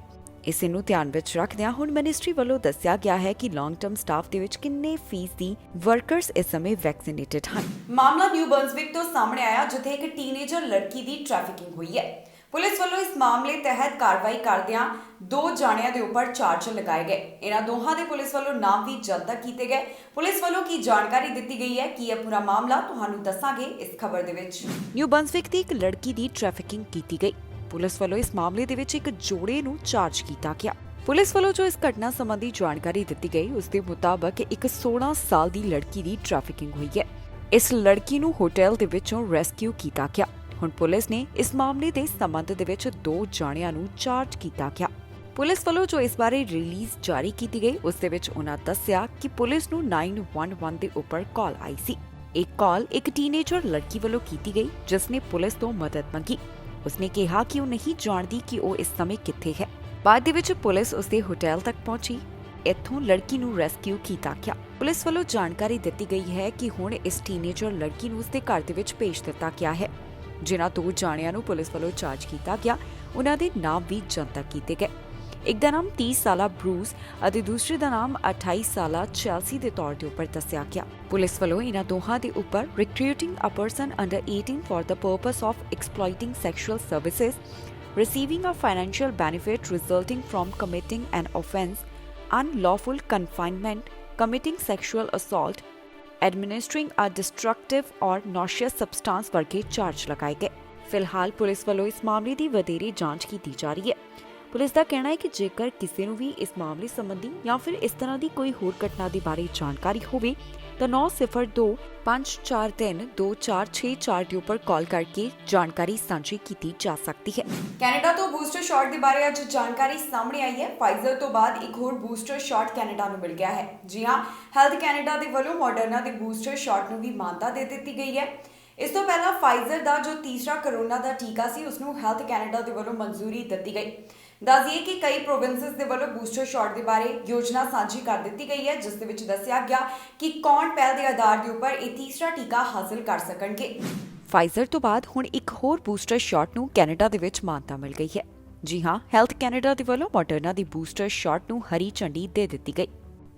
ਇਸੇ ਨੂੰ ਧਿਆਨ ਵਿੱਚ ਰੱਖਦਿਆਂ ਹੁਣ ਮਿਨਿਸਟਰੀ ਵੱਲੋਂ ਦੱਸਿਆ ਗਿਆ ਹੈ ਕਿ ਲੌਂਗ ਟਰਮ ਸਟਾਫ ਦੇ ਵਿੱਚ ਕਿੰਨੇ ਫੀਸਦੀ ਵਰਕਰਸ ਇਸ ਸਮੇਂ ਵੈਕਸੀਨੇਟਡ ਹਨ। ਮਾਮਲਾ ਨਿਊ ਬਰਨਸਵਿਕ ਤੋਂ ਸਾਹਮਣੇ ਆਇਆ ਜਿੱਥੇ ਇੱਕ ਟੀਨੇਜਰ ਲੜਕੀ ਦੀ ਟ੍ਰੈਫਿਕਿੰਗ ਹੋਈ ਹੈ। ਪੁਲਿਸ ਵੱਲੋਂ ਇਸ ਮਾਮਲੇ ਤਹਿਤ ਕਾਰਵਾਈ ਕਰਦਿਆਂ 2 ਜਾਣਿਆਂ ਦੇ ਉੱਪਰ ਚਾਰਜ ਲਗਾਏ ਗਏ। ਇਹਨਾਂ ਦੋਹਾਂ ਦੇ ਪੁਲਿਸ ਵੱਲੋਂ ਨਾਮ ਵੀ ਜਨਤਕ ਕੀਤੇ ਗਏ। ਪੁਲਿਸ ਵੱਲੋਂ ਕੀ ਜਾਣਕਾਰੀ ਦਿੱਤੀ ਗਈ ਹੈ ਕਿ ਇਹ ਪੂਰਾ ਮਾਮਲਾ ਤੁਹਾਨੂੰ ਦੱਸਾਂਗੇ ਇਸ ਖਬਰ ਦੇ ਵਿੱਚ। ਨਿਊ ਬਰਨਸਵਿਕ ਦੀ ਇੱਕ ਲੜਕੀ ਦੀ ਟ੍ਰੈਫਿਕਿੰਗ ਕੀਤੀ ਗਈ। ਪੁਲਿਸ ਵੱਲੋਂ ਇਸ ਮਾਮਲੇ ਦੇ ਵਿੱਚ ਇੱਕ ਜੋੜੇ ਨੂੰ ਚਾਰਜ ਕੀਤਾ ਗਿਆ। ਪੁਲਿਸ ਵੱਲੋਂ ਜੋ ਇਸ ਘਟਨਾ ਸੰਬੰਧੀ ਜਾਣਕਾਰੀ ਦਿੱਤੀ ਗਈ ਉਸ ਦੇ ਮੁਤਾਬਕ ਇੱਕ 16 ਸਾਲ ਦੀ ਲੜਕੀ ਦੀ ਟ੍ਰੈਫਿਕਿੰਗ ਹੋਈ ਹੈ। ਇਸ ਲੜਕੀ ਨੂੰ ਹੋਟਲ ਦੇ ਵਿੱਚੋਂ ਰੈਸਕਿਊ ਕੀਤਾ ਗਿਆ। ਹੁਣ ਪੁਲਿਸ ਨੇ ਇਸ ਮਾਮਲੇ ਦੇ ਸੰਬੰਧ ਦੇ ਵਿੱਚ 2 ਜਾਣਿਆਂ ਨੂੰ ਚਾਰਜ ਕੀਤਾ ਗਿਆ। ਪੁਲਿਸ ਵੱਲੋਂ ਜੋ ਇਸ ਬਾਰੇ ਰਿਲੀਜ਼ ਜਾਰੀ ਕੀਤੀ ਗਈ ਉਸ ਦੇ ਵਿੱਚ ਉਹਨਾਂ ਦੱਸਿਆ ਕਿ ਪੁਲਿਸ ਨੂੰ 911 ਦੇ ਉੱਪਰ ਕਾਲ ਆਈ ਸੀ। ਇਹ ਕਾਲ ਇੱਕ ਟੀਨੇਜਰ ਲੜਕੀ ਵੱਲੋਂ ਕੀਤੀ ਗਈ ਜਿਸ ਨੇ ਪੁਲਿਸ ਤੋਂ ਮਦਦ ਮੰਗੀ। ਉਸਨੇ ਕਿਹਾ ਕਿ ਉਹ ਨਹੀਂ ਜਾਣਦੀ ਕਿ ਉਹ ਇਸ ਸਮੇਂ ਕਿੱਥੇ ਹੈ। ਬਾਅਦ ਦੇ ਵਿੱਚ ਪੁਲਿਸ ਉਸਦੇ ਹੋਟਲ ਤੱਕ ਪਹੁੰਚੀ। ਇੱਥੋਂ ਲੜਕੀ ਨੂੰ ਰੈਸਕਿਊ ਕੀਤਾ ਗਿਆ। ਪੁਲਿਸ ਵੱਲੋਂ ਜਾਣਕਾਰੀ ਦਿੱਤੀ ਗਈ ਹੈ ਕਿ ਹੁਣ ਇਸ ਟੀਨੇਜਰ ਲੜਕੀ ਨੂੰ ਉਸਦੇ ਘਰ ਦੇ ਵਿੱਚ ਭੇਜ ਦਿੱਤਾ ਗਿਆ ਹੈ। ਜਿਨ੍ਹਾਂ 2 ਜਾਣਿਆਂ ਨੂੰ ਪੁਲਿਸ ਵੱਲੋਂ ਚਾਰਜ ਕੀਤਾ ਗਿਆ ਉਹਨਾਂ ਦੇ ਨਾਮ ਵੀ ਜਨਤਕ ਕੀਤੇ ਗਏ। ਇੱਕ ਦਾ ਨਾਮ 30 ਸਾਲਾ ਬਰੂਸ ਅਤੇ ਦੂਸਰੇ ਦਾ ਨਾਮ 28 ਸਾਲਾ ਚੈਲਸੀ ਦੇ ਤੌਰ ਤੇ ਉੱਪਰ ਦੱਸਿਆ ਗਿਆ। ਪੁਲਿਸ ਵੱਲੋਂ ਇਹਨਾਂ ਦੋਹਾਂ ਦੇ ਉੱਪਰ recruiting a person under 18 for the purpose of exploiting sexual services, receiving a financial benefit resulting from committing an offense, unlawful confinement, committing sexual assault, ਐਡਮਿਨਿਸਟਰਿੰਗ a destructive ਔਰ ਨੌਸ਼ੀਅਸ ਸਬਸਟੈਂਸ ਵਰਗੇ ਚਾਰਜ ਲਗਾਏ ਗਏ। ਫਿਲਹਾਲ ਪੁਲਿਸ ਵੱਲੋਂ ਇਸ ਮਾਮਲੇ ਦੀ ਵਧੇਰੇ ਜਾਂਚ ਕੀਤੀ ਜਾ ਰਹੀ ਹੈ। ਪੁਲਿਸ ਦਾ ਕਹਿਣਾ ਹੈ ਕਿ ਜੇਕਰ ਕਿਸੇ ਨੂੰ ਵੀ ਇਸ ਮਾਮਲੇ ਸੰਬੰਧੀ ਜਾਂ ਫਿਰ ਇਸ ਤਰ੍ਹਾਂ ਦੀ ਕੋਈ ਹੋਰ ਘਟਨਾ ਦੇ ਬਾਰੇ ਜਾਣਕਾਰੀ ਹੋਵੇ ਤਾਂ 9025432464 ਦੇ ਉੱਪਰ ਕਾਲ ਕਰਕੇ ਜਾਣਕਾਰੀ ਸਾਂਝੀ ਕੀਤੀ ਜਾ ਸਕਦੀ ਹੈ। ਕੈਨੇਡਾ ਤੋਂ ਬੂਸਟਰ ਸ਼ਾਟ ਦੇ ਬਾਰੇ ਅੱਜ ਜਾਣਕਾਰੀ ਸਾਹਮਣੇ ਆਈ ਹੈ। ਫਾਈਜ਼ਰ ਤੋਂ ਬਾਅਦ ਇੱਕ ਹੋਰ ਬੂਸਟਰ ਸ਼ਾਟ ਕੈਨੇਡਾ ਨੂੰ ਮਿਲ ਗਿਆ ਹੈ। ਜੀ ਹਾਂ, ਹੈਲਥ ਕੈਨੇਡਾ ਦੇ ਵੱਲੋਂ ਮਾਡਰਨਾ ਦੇ ਬੂਸਟਰ ਸ਼ਾਟ ਨੂੰ ਵੀ ਮਾਨਤਾ ਦੇ ਦਿੱਤੀ ਗਈ ਹੈ। ਇਸ ਤੋਂ ਪਹਿਲਾਂ ਫਾਈਜ਼ਰ ਦਾ ਜੋ ਤੀਸਰਾ ਕਰੋਨਾ ਦਾ ਟੀਕਾ ਸੀ ਉਸ ਨੂੰ ਹੈਲਥ ਕੈਨੇਡਾ ਦੇ ਵੱਲੋਂ ਮਨਜ਼ੂਰੀ ਦਿੱਤੀ ਗਈ। ਦੱਸ ਦਈਏ ਕਿ ਕਈ ਪ੍ਰੋਵਿੰਸਸ ਦੇ ਵੱਲੋਂ ਬੂਸਟਰ ਸ਼ਾਟ ਦੇ ਬਾਰੇ ਯੋਜਨਾ ਸਾਂਝੀ ਕਰ ਦਿੱਤੀ ਗਈ ਹੈ ਜਿਸ ਦੇ ਵਿੱਚ ਦੱਸਿਆ ਗਿਆ ਕਿ ਕੌਣ ਪਹਿਲ ਦੇ ਆਧਾਰ ਦੇ ਉੱਪਰ ਇਹ ਤੀਸਰਾ ਟੀਕਾ ਹਾਸਲ ਕਰ ਸਕਣਗੇ। ਫਾਈਜ਼ਰ ਤੋਂ ਬਾਅਦ ਹੁਣ ਇੱਕ ਹੋਰ ਬੂਸਟਰ ਸ਼ਾਟ ਨੂੰ ਕੈਨੇਡਾ ਦੇ ਵਿੱਚ ਮਾਨਤਾ ਮਿਲ ਗਈ ਹੈ। ਜੀ ਹਾਂ, ਹੈਲਥ ਕੈਨੇਡਾ ਦੇ ਵੱਲੋਂ ਮਾਡਰਨਾ ਦੀ ਬੂਸਟਰ ਸ਼ਾਟ ਨੂੰ ਹਰੀ ਝੰਡੀ ਦੇ ਦਿੱਤੀ ਗਈ।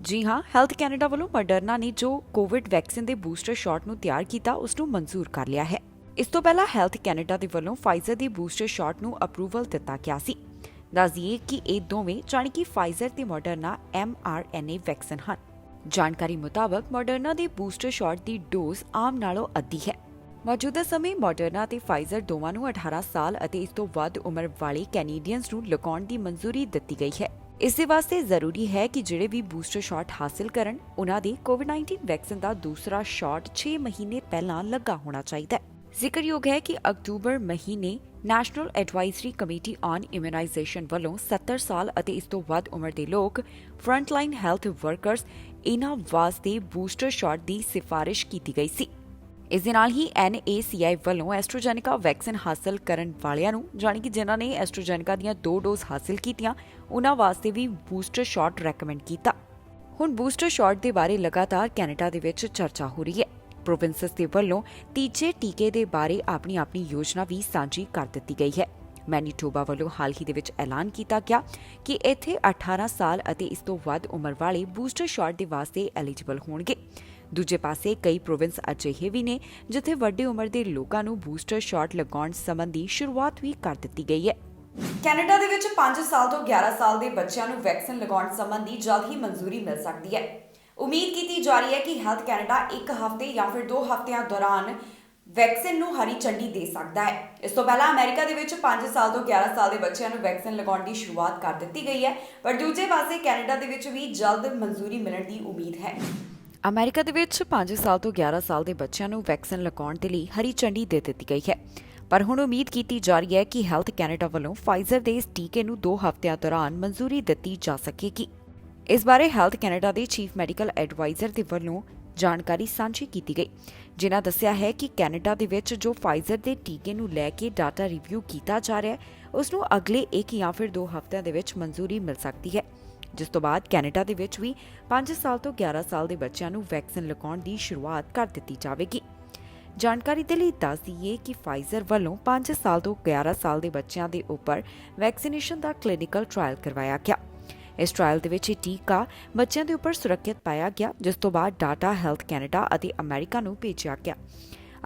ਜੀ ਹਾਂ, ਹੈਲਥ ਕੈਨੇਡਾ ਵੱਲੋਂ ਮਾਡਰਨਾ ਨੇ ਜੋ ਕੋਵਿਡ ਵੈਕਸੀਨ ਦੇ ਬੂਸਟਰ ਸ਼ਾਟ ਨੂੰ ਤਿਆਰ ਕੀਤਾ ਉਸ ਨੂੰ ਮਨਜ਼ੂਰ ਕਰ ਲਿਆ ਹੈ। ਇਸ ਤੋਂ ਪਹਿਲਾਂ ਹੈਲਥ ਕੈਨੇਡਾ ਦੇ ਵੱਲੋਂ ਫਾਈਜ਼ਰ ਦੀ ਬੂਸਟਰ ਸ਼ਾਟ ਨੂੰ ਅਪਰੂਵਲ ਦਿੱਤਾ ਗਿਆ ਸੀ। ਦੱਸ ਦਈਏ ਕਿ ਇਹ ਦੋਵੇਂ ਜਾਣੀ ਕਿ ਫਾਈਜ਼ਰ ਤੇ ਮਾਡਰਨਾ mRNA ਵੈਕਸੀਨ ਹਨ। ਜਾਣਕਾਰੀ ਮੁਤਾਬਕ ਮਾਡਰਨਾ ਦੀ ਬੂਸਟਰ ਸ਼ਾਟ ਦੀ ਡੋਜ਼ ਆਮ ਨਾਲੋਂ ਅੱਧੀ ਹੈ। ਮੌਜੂਦਾ ਸਮੇਂ ਮਾਡਰਨਾ ਤੇ ਫਾਈਜ਼ਰ ਦੋਵਾਂ ਨੂੰ 18 ਸਾਲ ਅਤੇ ਇਸ ਤੋਂ ਵੱਧ ਉਮਰ ਵਾਲੇ ਕੈਨੇਡੀਅਨਸ ਨੂੰ ਲਗਾਉਣ ਦੀ ਮਨਜ਼ੂਰੀ ਦਿੱਤੀ ਗਈ ਹੈ। ਇਸ ਦੇ ਵਾਸਤੇ ਜ਼ਰੂਰੀ ਹੈ ਕਿ ਜਿਹੜੇ ਵੀ ਬੂਸਟਰ ਸ਼ਾਟ ਹਾਸਲ ਕਰਨ ਉਹਨਾਂ ਦੇ ਕੋਵਿਡ-19 ਵੈਕਸੀਨ ਦਾ ਦੂਸਰਾ ਸ਼ਾਟ 6 ਮਹੀਨੇ ਪਹਿਲਾਂ ਲੱਗਾ ਹੋਣਾ ਚਾਹੀਦਾ ਹੈ। ਜ਼ਿਕਰਯੋਗ ਹੈ ਕਿ ਅਕਤੂਬਰ ਮਹੀਨੇ national advisory committee on immunisation ਵੱਲੋਂ 70 ਸਾਲ ਅਤੇ ਇਸ ਤੋਂ ਵੱਧ ਉਮਰ ਦੇ ਲੋਕ ਫਰੰਟਲਾਈਨ ਹੈਲਥ ਵਰਕਰਸ ਇਹਨਾਂ ਵਾਸਤੇ ਬੂਸਟਰ ਸ਼ਾਟ ਦੀ ਸਿਫਾਰਿਸ਼ ਕੀਤੀ ਗਈ ਸੀ। ਇਸ ਦੇ ਨਾਲ ਹੀ NACI ਵੱਲੋਂ ਐਸਟ੍ਰਾਜੈਨੇਕਾ ਵੈਕਸੀਨ ਹਾਸਲ ਕਰਨ ਵਾਲਿਆਂ ਨੂੰ ਜਾਣੀ ਕਿ ਜਿਨ੍ਹਾਂ ਨੇ ਐਸਟ੍ਰਾਜੈਨੇਕਾ ਦੀਆਂ 2 ਡੋਜ਼ ਹਾਸਲ ਕੀਤੀਆਂ ਉਹਨਾਂ ਵਾਸਤੇ ਵੀ ਬੂਸਟਰ ਸ਼ਾਟ ਰეკਮੈਂਡ ਕੀਤਾ। ਹੁਣ ਬੂਸਟਰ ਸ਼ਾਟ ਦੇ ਬਾਰੇ ਲਗਾਤਾਰ ਕੈਨੇਡਾ ਦੇ ਵਿੱਚ ਚਰਚਾ ਹੋ ਰਹੀ ਹੈ। ਪ੍ਰੋਵਿੰਸਸ ਦੇ ਵੱਲੋਂ ਤੀਜੇ ਟੀਕੇ ਦੇ ਬਾਰੇ ਆਪਣੀ ਯੋਜਨਾ ਵੀ ਸਾਂਝੀ ਕਰ ਦਿੱਤੀ ਗਈ ਹੈ। ਮੈਨੀਟੋਬਾ ਵੱਲੋਂ ਹਾਲ ਹੀ ਦੇ ਵਿੱਚ ਐਲਾਨ ਕੀਤਾ ਗਿਆ ਕਿ ਇੱਥੇ 18 ਸਾਲ ਅਤੇ ਇਸ ਤੋਂ ਵੱਧ ਉਮਰ ਵਾਲੇ ਬੂਸਟਰ ਸ਼ਾਟ ਦੇ ਵਾਸਤੇ ਐਲੀਜੀਬਲ ਹੋਣਗੇ। ਦੂਜੇ ਪਾਸੇ ਕਈ ਪ੍ਰੋਵਿੰਸ ਅਜਿਹੇ ਵੀ ਨੇ ਜਿੱਥੇ ਵੱਡੀ ਉਮਰ ਦੇ ਲੋਕਾਂ ਨੂੰ ਬੂਸਟਰ ਸ਼ਾਟ ਲਗਾਉਣ ਸੰਬੰਧੀ ਸ਼ੁਰੂਆਤ ਵੀ ਕਰ ਦਿੱਤੀ ਗਈ ਹੈ। ਕੈਨੇਡਾ ਦੇ ਵਿੱਚ 5 ਸਾਲ ਤੋਂ 11 ਸਾਲ ਦੇ ਬੱਚਿਆਂ ਨੂੰ ਵੈਕਸੀਨ ਲਗਾਉਣ ਸੰਬੰਧੀ ਜਲਦ ਹੀ ਮਨਜ਼ੂਰੀ ਮਿਲ ਸਕਦੀ ਹੈ। ਉਮੀਦ ਕੀਤੀ ਜਾ ਰਹੀ ਹੈ ਕਿ ਹੈਲਥ ਕੈਨੇਡਾ 1 ਹਫ਼ਤੇ ਜਾਂ ਫਿਰ 2 ਹਫ਼ਤਿਆਂ ਦੌਰਾਨ ਵੈਕਸੀਨ ਨੂੰ ਹਰੀ ਝੰਡੀ ਦੇ ਸਕਦਾ ਹੈ। ਇਸ ਤੋਂ ਪਹਿਲਾਂ ਅਮਰੀਕਾ ਦੇ ਵਿੱਚ 5 ਸਾਲ ਤੋਂ 11 ਸਾਲ ਦੇ ਬੱਚਿਆਂ ਨੂੰ ਵੈਕਸੀਨ ਲਗਾਉਣ ਦੀ ਸ਼ੁਰੂਆਤ ਕਰ ਦਿੱਤੀ ਗਈ ਹੈ, ਪਰ ਦੂਜੇ ਪਾਸੇ ਕੈਨੇਡਾ ਦੇ ਵਿੱਚ ਵੀ ਜਲਦ ਮਨਜ਼ੂਰੀ ਮਿਲਣ ਦੀ ਉਮੀਦ ਹੈ। ਅਮਰੀਕਾ ਦੇ ਵਿੱਚ 5 ਸਾਲ ਤੋਂ 11 ਸਾਲ ਦੇ ਬੱਚਿਆਂ ਨੂੰ ਵੈਕਸੀਨ ਲਗਾਉਣ ਦੇ ਲਈ ਹਰੀ ਝੰਡੀ ਦੇ ਦਿੱਤੀ ਗਈ ਹੈ, ਪਰ ਹੁਣ ਉਮੀਦ ਕੀਤੀ ਜਾ ਰਹੀ ਹੈ ਕਿ ਹੈਲਥ ਕੈਨੇਡਾ ਵੱਲੋਂ ਫਾਈਜ਼ਰ ਦੇ ਇਸ ਟੀਕੇ ਨੂੰ 2 ਹਫ਼ਤਿਆਂ ਦੌਰਾਨ ਮਨਜ਼ੂਰੀ ਦਿੱਤੀ ਜਾ ਸਕੇਗੀ। ਇਸ ਬਾਰੇ ਹੈਲਥ ਕੈਨੇਡਾ ਦੇ ਚੀਫ ਮੈਡੀਕਲ ਐਡਵਾਈਜ਼ਰ ਦੇ ਵੱਲੋਂ ਜਾਣਕਾਰੀ ਸਾਂਝੀ ਕੀਤੀ ਗਈ, ਜਿਨ੍ਹਾਂ ਦੱਸਿਆ ਹੈ ਕਿ ਕੈਨੇਡਾ ਦੇ ਵਿੱਚ ਜੋ ਫਾਈਜ਼ਰ ਦੇ ਟੀਕੇ ਨੂੰ ਲੈ ਕੇ ਡਾਟਾ ਰਿਵਿਊ ਕੀਤਾ ਜਾ ਰਿਹਾ ਹੈ, ਉਸ ਨੂੰ ਅਗਲੇ 1 ਜਾਂ ਫਿਰ 2 ਹਫ਼ਤਿਆਂ ਦੇ ਵਿੱਚ ਮਨਜ਼ੂਰੀ ਮਿਲ ਸਕਦੀ ਹੈ, ਜਿਸ ਤੋਂ ਬਾਅਦ ਕੈਨੇਡਾ ਦੇ ਵਿੱਚ ਵੀ 5 ਸਾਲ ਤੋਂ 11 ਸਾਲ ਦੇ ਬੱਚਿਆਂ ਨੂੰ ਵੈਕਸੀਨ ਲਗਾਉਣ ਦੀ ਸ਼ੁਰੂਆਤ ਕਰ ਦਿੱਤੀ ਜਾਵੇਗੀ। ਜਾਣਕਾਰੀ ਦੇ ਲਈ ਦੱਸ ਦਈਏ ਕਿ ਫਾਈਜ਼ਰ ਵੱਲੋਂ 5 ਸਾਲ ਤੋਂ 11 ਸਾਲ ਦੇ ਬੱਚਿਆਂ ਦੇ ਉੱਪਰ ਵੈਕਸੀਨੇਸ਼ਨ ਦਾ ਕਲੀਨਿਕਲ ਟ੍ਰਾਇਲ ਕਰਵਾਇਆ ਗਿਆ। ਇਸ ਟ੍ਰਾਇਲ ਦੇ ਵਿੱਚ ਇਹ ਟੀਕਾ ਬੱਚਿਆਂ ਦੇ ਉੱਪਰ ਸੁਰੱਖਿਅਤ ਪਾਇਆ ਗਿਆ, ਜਿਸ ਤੋਂ ਬਾਅਦ ਡਾਟਾ ਹੈਲਥ ਕੈਨੇਡਾ ਅਤੇ ਅਮਰੀਕਾ ਨੂੰ ਭੇਜਿਆ ਗਿਆ।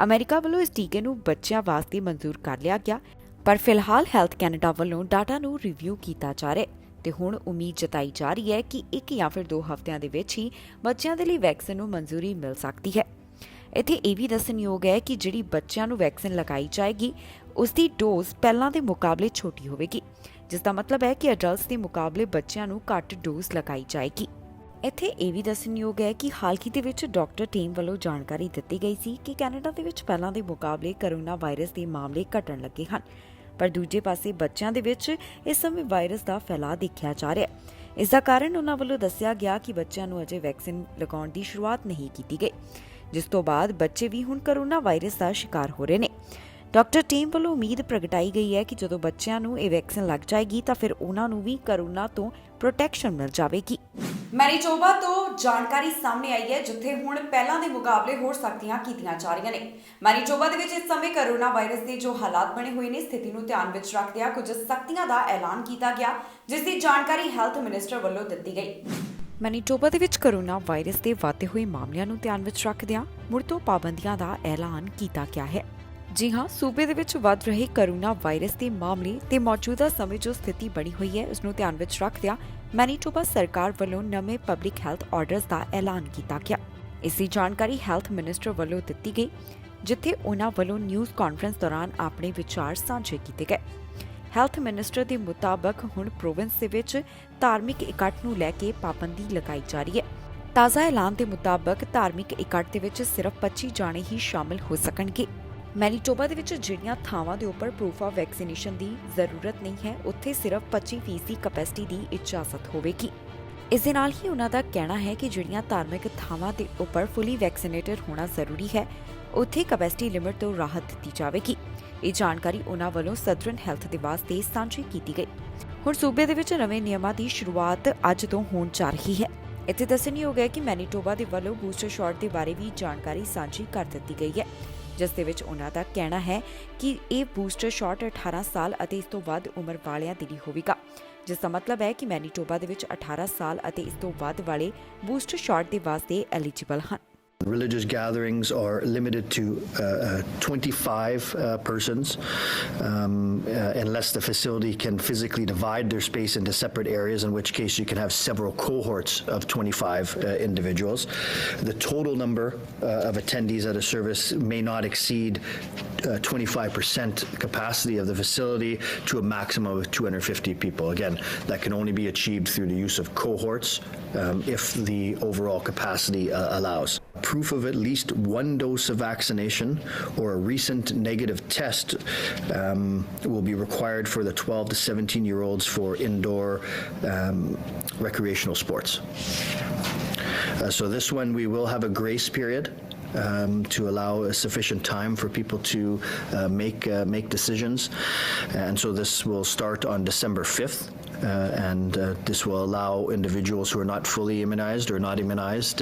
ਅਮਰੀਕਾ ਵੱਲੋਂ ਇਸ ਟੀਕੇ ਨੂੰ ਬੱਚਿਆਂ ਵਾਸਤੇ ਮਨਜ਼ੂਰ ਕਰ ਲਿਆ ਗਿਆ, ਪਰ ਫਿਲਹਾਲ ਹੈਲਥ ਕੈਨੇਡਾ ਵੱਲੋਂ ਡਾਟਾ ਨੂੰ ਰਿਵਿਊ ਕੀਤਾ ਜਾ ਰਿਹਾ ਹੈ ਤੇ ਹੁਣ ਉਮੀਦ ਜਤਾਈ ਜਾ ਰਹੀ ਹੈ ਕਿ 1 ਜਾਂ ਫਿਰ 2 ਹਫ਼ਤਿਆਂ ਦੇ ਵਿੱਚ ਹੀ ਬੱਚਿਆਂ ਦੇ ਲਈ ਵੈਕਸੀਨ ਨੂੰ ਮਨਜ਼ੂਰੀ ਮਿਲ ਸਕਦੀ ਹੈ। ਇੱਥੇ ਇਹ ਵੀ ਦੱਸਣਯੋਗ ਹੈ ਕਿ ਜਿਹੜੀ ਬੱਚਿਆਂ ਨੂੰ ਵੈਕਸੀਨ ਲਗਾਈ ਜਾਏਗੀ, ਉਸ ਦੀ ਡੋਜ਼ ਪਹਿਲਾਂ ਦੇ ਮੁਕਾਬਲੇ ਛੋਟੀ ਹੋਵੇਗੀ, ਜਿਸ ਦਾ ਮਤਲਬ ਹੈ ਕਿ ਅਡਲਟਸ ਦੇ ਮੁਕਾਬਲੇ ਬੱਚਿਆਂ ਨੂੰ ਘੱਟ ਡੋਜ਼ ਲਗਾਈ ਜਾਏਗੀ। ਇੱਥੇ ਇਹ ਵੀ ਦੱਸਣਯੋਗ ਹੈ ਕਿ ਹਾਲ ਹੀ ਦੇ ਵਿੱਚ ਡਾਕਟਰ ਟੀਮ ਵੱਲੋਂ ਜਾਣਕਾਰੀ ਦਿੱਤੀ ਗਈ ਸੀ ਕਿ ਕੈਨੇਡਾ ਦੇ ਵਿੱਚ ਪਹਿਲਾਂ ਦੇ ਮੁਕਾਬਲੇ ਕੋਰੋਨਾ ਵਾਇਰਸ ਦੇ ਮਾਮਲੇ ਘਟਣ ਲੱਗੇ ਹਨ, ਪਰ ਦੂਜੇ ਪਾਸੇ ਬੱਚਿਆਂ ਦੇ ਵਿੱਚ ਇਸ ਸਮੇਂ ਵਾਇਰਸ ਦਾ ਫੈਲਾਅ ਦੇਖਿਆ ਜਾ ਰਿਹਾ ਹੈ। ਇਸ ਦਾ ਕਾਰਨ ਉਹਨਾਂ ਵੱਲੋਂ ਦੱਸਿਆ ਗਿਆ ਕਿ ਬੱਚਿਆਂ ਨੂੰ ਅਜੇ ਵੈਕਸੀਨ ਲਗਾਉਣ ਦੀ ਸ਼ੁਰੂਆਤ ਨਹੀਂ ਕੀਤੀ ਗਈ, ਜਿਸ ਤੋਂ ਬਾਅਦ ਬੱਚੇ ਵੀ ਹੁਣ ਕੋਰੋਨਾ ਵਾਇਰਸ ਦਾ ਸ਼ਿਕਾਰ ਹੋ ਰਹੇ ਨੇ। ਡਾਕਟਰ ਟੀਮ ਵੱਲੋਂ ਉਮੀਦ ਪ੍ਰਗਟਾਈ ਗਈ ਹੈ ਕਿ ਜਦੋਂ ਬੱਚਿਆਂ ਨੂੰ ਇਹ ਵੈਕਸੀਨ ਲੱਗ ਜਾਏਗੀ ਤਾਂ ਫਿਰ ਉਹਨਾਂ ਨੂੰ ਵੀ ਕੋਰੋਨਾ ਤੋਂ ਪ੍ਰੋਟੈਕਸ਼ਨ ਮਿਲ ਜਾਵੇਗੀ। ਮੈਨੀਟੋਬਾ ਤੋਂ ਜਾਣਕਾਰੀ ਸਾਹਮਣੇ ਆਈ ਹੈ, ਜਿੱਥੇ ਹੁਣ ਪਹਿਲਾਂ ਦੇ ਮੁਕਾਬਲੇ ਹੋਰ ਸਖਤੀਆਂ ਕੀਤੀਆਂ ਜਾ ਰਹੀਆਂ ਨੇ। ਮੈਨੀਟੋਬਾ ਦੇ ਵਿੱਚ ਇਸ ਸਮੇਂ ਕੋਰੋਨਾ ਵਾਇਰਸ ਦੇ ਜੋ ਹਾਲਾਤ ਬਣੇ ਹੋਏ ਨੇ, ਸਥਿਤੀ ਨੂੰ ਧਿਆਨ ਵਿੱਚ ਰੱਖਦਿਆਂ ਕੁਝ ਸਖਤੀਆਂ ਦਾ ਐਲਾਨ ਕੀਤਾ ਗਿਆ, ਜਿਸ ਦੀ ਜਾਣਕਾਰੀ ਹੈਲਥ ਮਿਨਿਸਟਰ ਵੱਲੋਂ ਦਿੱਤੀ ਗਈ। ਮੈਨੀਟੋਬਾ ਦੇ ਵਿੱਚ ਕੋਰੋਨਾ ਵਾਇਰਸ ਦੇ ਵਧਦੇ ਹੋਏ ਮਾਮਲਿਆਂ ਨੂੰ ਧਿਆਨ ਵਿੱਚ ਰੱਖਦਿਆਂ ਮੁੜ ਤੋਂ ਪਾਬੰਦੀਆਂ ਦਾ ਐਲਾਨ ਕੀਤਾ ਗਿਆ ਹੈ। ਜੀ ਹਾਂ, ਸੂਬੇ ਦੇ ਵਿੱਚ ਵੱਧ ਰਹੇ ਕੋਰੋਨਾ ਵਾਇਰਸ ਦੇ ਮਾਮਲੇ ਤੇ ਮੌਜੂਦਾ ਸਮੇਂ ਜੋ ਸਥਿਤੀ ਬਣੀ ਹੋਈ ਹੈ, ਉਸ ਨੂੰ ਧਿਆਨ ਵਿੱਚ ਰੱਖਦਿਆਂ ਮੈਨੀਟੋਬਾ ਸਰਕਾਰ ਵੱਲੋਂ ਨਵੇਂ ਪਬਲਿਕ ਹੈਲਥ ਆਰਡਰਸ ਦਾ ਐਲਾਨ ਕੀਤਾ ਗਿਆ। ਇਸ ਦੀ ਜਾਣਕਾਰੀ ਹੈਲਥ ਮਿਨਿਸਟਰ ਵੱਲੋਂ ਦਿੱਤੀ ਗਈ, ਜਿੱਥੇ ਉਹਨਾਂ ਵੱਲੋਂ ਨਿਊਜ਼ ਕਾਨਫਰੰਸ ਦੌਰਾਨ ਆਪਣੇ ਵਿਚਾਰ ਸਾਂਝੇ ਕੀਤੇ ਗਏ। ਹੈਲਥ ਮਿਨਿਸਟਰ ਦੇ ਮੁਤਾਬਕ ਹੁਣ ਪ੍ਰੋਵਿੰਸ ਦੇ ਵਿੱਚ ਧਾਰਮਿਕ ਇਕੱਠ ਨੂੰ ਲੈ ਕੇ ਪਾਬੰਦੀ ਲਗਾਈ ਜਾ ਰਹੀ ਹੈ। ਤਾਜ਼ਾ ਐਲਾਨ ਦੇ ਮੁਤਾਬਕ ਧਾਰਮਿਕ ਇਕੱਠ ਦੇ ਵਿੱਚ ਸਿਰਫ 25 ਜਾਣੇ ਹੀ ਸ਼ਾਮਿਲ ਹੋ ਸਕਣਗੇ। ਮੈਨੀਟੋਬਾ ਦੇ ਵਿੱਚ ਜਿਹੜੀਆਂ ਥਾਵਾਂ ਦੇ ਉੱਪਰ ਪ੍ਰੂਫ ਆਫ ਵੈਕਸੀਨੇਸ਼ਨ ਦੀ ਜ਼ਰੂਰਤ ਨਹੀਂ ਹੈ, ਉੱਥੇ ਸਿਰਫ 25% ਕੈਪੈਸਿਟੀ ਦੀ ਇਜਾਜ਼ਤ ਹੋਵੇਗੀ। ਇਸ ਦੇ ਨਾਲ ਹੀ ਉਹਨਾਂ ਦਾ ਕਹਿਣਾ ਹੈ ਕਿ ਜਿਹੜੀਆਂ ਧਾਰਮਿਕ ਥਾਵਾਂ ਦੇ ਉੱਪਰ ਫੁੱਲੀ ਵੈਕਸੀਨੇਟਡ ਹੋਣਾ ਜ਼ਰੂਰੀ ਹੈ, ਉੱਥੇ ਕੈਪੈਸਿਟੀ ਲਿਮਿਟ ਤੋਂ ਰਾਹਤ ਦਿੱਤੀ ਜਾਵੇਗੀ। ਇਹ ਜਾਣਕਾਰੀ ਉਹਨਾਂ ਵੱਲੋਂ ਸਦਰਨ ਹੈਲਥ ਦੇ ਵਾਸਤੇ ਸਾਂਝੀ ਕੀਤੀ ਗਈ। ਹੁਣ ਸੂਬੇ ਦੇ ਵਿੱਚ ਨਵੇਂ ਨਿਯਮਾਂ ਦੀ ਸ਼ੁਰੂਆਤ ਅੱਜ ਤੋਂ ਹੋਣ ਜਾ ਰਹੀ ਹੈ। ਇੱਥੇ ਦੱਸਣਯੋਗ ਹੈ ਕਿ ਮੈਨੀਟੋਬਾ ਦੇ ਵੱਲੋਂ ਬੂਸਟਰ ਸ਼ਾਟ ਦੇ ਬਾਰੇ ਵੀ ਜਾਣਕਾਰੀ ਸਾਂਝੀ ਕਰ ਦਿੱਤੀ ਗਈ ਹੈ, ਜਿਸ ਦੇ ਵਿੱਚ ਉਹਨਾਂ ਦਾ ਕਹਿਣਾ ਹੈ ਕਿ ਇਹ ਬੂਸਟਰ ਸ਼ਾਟ 18 ਸਾਲ ਅਤੇ ਇਸ ਤੋਂ ਵੱਧ ਉਮਰ ਵਾਲਿਆਂ ਦੇ ਲਈ ਹੋਵੇਗਾ, ਜਿਸ ਦਾ ਮਤਲਬ ਹੈ ਕਿ ਮੈਨੀਟੋਬਾ ਦੇ ਵਿੱਚ 18 ਸਾਲ ਅਤੇ ਇਸ ਤੋਂ ਵੱਧ ਵਾਲੇ ਬੂਸਟਰ ਸ਼ਾਟ ਦੇ ਵਾਸਤੇ ਐਲੀਜੀਬਲ ਹਨ। Religious gatherings are limited to 25 persons unless the facility can physically divide their space into separate areas, in which case you can have several cohorts of 25 individuals. The total number of attendees at a service may not exceed 25% capacity of the facility to a maximum of 250 people. Again, that can only be achieved through the use of cohorts if the overall capacity allows. Proof of at least one dose of vaccination or a recent negative test will be required for the 12 to 17-year-olds for indoor recreational sports. So this one we will have a grace period to allow sufficient time for people to make decisions, and so this will start on December 5th. And this will allow individuals who are not fully immunized or not immunized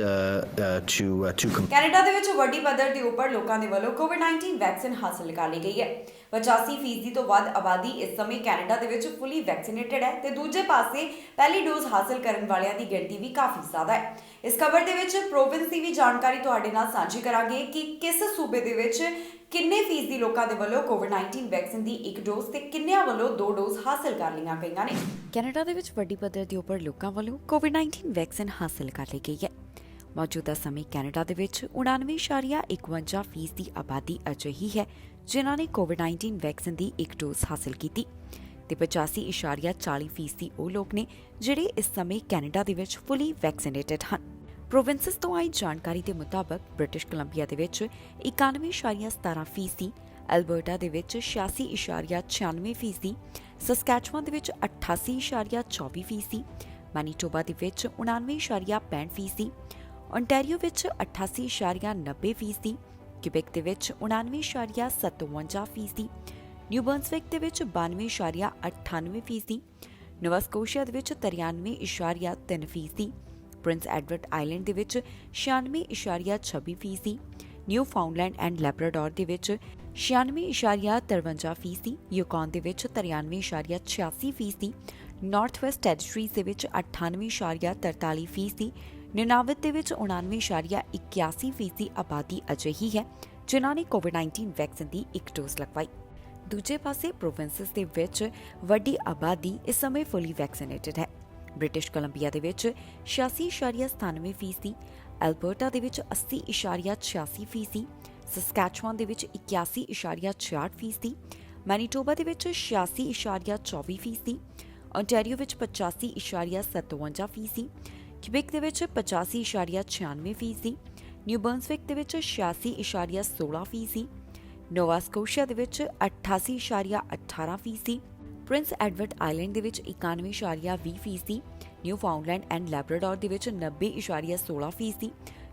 to Canada ਦੇ ਵਿੱਚ ਵੱਡੀ ਪੱਧਰ ਦੇ ਉੱਪਰ ਲੋਕਾਂ ਦੇ ਵੱਲੋਂ ਕੋਵਿਡ-19 vaccine ਹਾਸਲ ਕਰ ਲਈ ਗਈ ਹੈ। 85% ਤੋਂ ਵੱਧ ਆਬਾਦੀ ਇਸ ਸਮੇਂ ਕੈਨੇਡਾ ਦੇ ਵਿੱਚ ਫੁੱਲੀ ਵੈਕਸੀਨੇਟਡ ਹੈ ਤੇ ਦੂਜੇ ਪਾਸੇ ਪਹਿਲੀ ਡੋਜ਼ ਹਾਸਲ ਕਰਨ ਵਾਲਿਆਂ ਦੀ ਗਿਣਤੀ ਵੀ ਕਾਫੀ ਜ਼ਿਆਦਾ ਹੈ। ਇਸ ਖਬਰ ਦੇ ਵਿੱਚ ਪ੍ਰੋਵਿੰਸ ਦੀ ਵੀ ਜਾਣਕਾਰੀ ਤੁਹਾਡੇ ਨਾਲ ਸਾਂਝੀ ਕਰਾਂਗੇ ਕਿ ਕਿਸ ਸੂਬੇ ਦੇ ਵਿੱਚ ਕਿੰਨੇ ਫੀਸਦੀ ਲੋਕਾਂ ਦੇ ਵੱਲੋਂ ਕੋਵਿਡ-19 ਵੈਕਸੀਨ ਦੀ 1 ਡੋਜ਼ ਤੇ ਕਿੰਨਿਆਂ ਵੱਲੋਂ 2 ਡੋਜ਼ ਹਾਸਲ ਕਰ ਲਈਆਂ ਗਈਆਂ ਨੇ। ਕੈਨੇਡਾ ਦੇ ਵਿੱਚ ਵੱਡੀ ਪੱਧਰ ਦੇ ਉੱਪਰ ਲੋਕਾਂ ਵੱਲੋਂ ਕੋਵਿਡ-19 ਵੈਕਸੀਨ ਹਾਸਲ ਕਰ ਲਈ ਗਈ ਹੈ। ਮੌਜੂਦਾ ਸਮੇਂ ਕੈਨੇਡਾ ਦੇ ਵਿੱਚ 99.51% ਦੀ ਆਬਾਦੀ ਅਜਿਹੀ ਹੈ ਜਿਨ੍ਹਾਂ ਨੇ ਕੋਵਿਡ-19 ਵੈਕਸੀਨ ਦੀ 1 ਡੋਜ਼ ਹਾਸਲ ਕੀਤੀ ਤੇ 85.40% ਉਹ ਲੋਕ ਨੇ ਜਿਹੜੇ ਇਸ ਸਮੇਂ ਕੈਨੇਡਾ ਦੇ ਵਿੱਚ ਫੁੱਲੀ ਵੈਕਸੀਨੇਟਡ ਹਨ। ਪ੍ਰੋਵਿੰਸਸ ਤੋਂ ਆਈ ਜਾਣਕਾਰੀ ਦੇ ਮੁਤਾਬਕ ਬ੍ਰਿਟਿਸ਼ ਕੋਲੰਬੀਆ ਦੇ ਵਿੱਚ 91.17%, ਐਲਬਰਟਾ ਦੇ ਵਿੱਚ 86.96%, ਸਸਕੈਚੁਆਨ ਦੇ ਵਿੱਚ 88.24%, ਮੈਨੀਟੋਬਾ ਦੇ ਵਿੱਚ 99.65%, ਓਨਟਾਰੀਓ ਵਿੱਚ 88.90%, ਕਿਬੈਕ ਦੇ ਵਿੱਚ 99.57%, ਨਿਊ ਬਰਨਸਵਿਕ ਦੇ ਵਿੱਚ 92.98%, ਨੋਵਾ ਸਕੋਸ਼ੀਆ ਦੇ ਵਿੱਚ 93.3%, ਪ੍ਰਿੰਸ ਐਡਵਰਡ ਆਈਲੈਂਡ ਦੇ ਵਿੱਚ 96.26%, ਨਿਊ ਫਾਊਂਡਲੈਂਡ ਐਂਡ ਲੈਬਰਾਡੋਰ ਦੇ ਵਿੱਚ 96.53%, ਯੂਕਾਨ ਦੇ ਵਿੱਚ 93.86%, ਨਾਰਥ ਵੈਸਟ ਟੈਰੀਟਰੀਜ਼ ਦੇ ਵਿੱਚ 98.43%, ਨੁਨਾਵਤ ਦੇ ਵਿੱਚ 99.81% ਆਬਾਦੀ ਅਜਿਹੀ ਹੈ ਜਿਨ੍ਹਾਂ ਨੇ ਕੋਵਿਡ-19 ਵੈਕਸੀਨ ਦੀ ਇੱਕ ਡੋਜ਼ ਲਗਵਾਈ। ਦੂਜੇ ਪਾਸੇ ਪ੍ਰੋਵਿੰਸਸ ਦੇ ਵਿੱਚ ਵੱਡੀ ਆਬਾਦੀ ਇਸ ਸਮੇਂ ਫੁੱਲੀ ਵੈਕਸੀਨੇਟਡ ਹੈ। ਬ੍ਰਿਟਿਸ਼ ਕੋਲੰਬੀਆ ਦੇ ਵਿੱਚ 86.97%, ਐਲਬਰਟਾ ਦੇ ਵਿੱਚ 80.86%, ਸਸਕੈਚੁਆਨ ਦੇ ਵਿੱਚ 81.66%, ਮੈਨੀਟੋਬਾ ਦੇ ਵਿੱਚ 86.24%, ਓਨਟਾਰੀਓ ਵਿੱਚ 85.57%, ਕਿਬੈਕ ਦੇ ਵਿੱਚ 85.96%, ਨਿਊ ਬਰਨਸਵਿਕ ਦੇ ਵਿੱਚ 86.16%, ਨੋਵਾ ਸਕੋਸ਼ੀਆ ਦੇ ਵਿੱਚ 88.18%, ਪ੍ਰਿੰਸ ਐਡਵਰਡ ਆਈਲੈਂਡ ਦੇ ਵਿੱਚ 91.20%, ਨਿਊ ਫਾਊਂਡਲੈਂਡ ਐਂਡ ਲੈਬਰਾਡੋਰ ਦੇ ਵਿੱਚ 90.16%,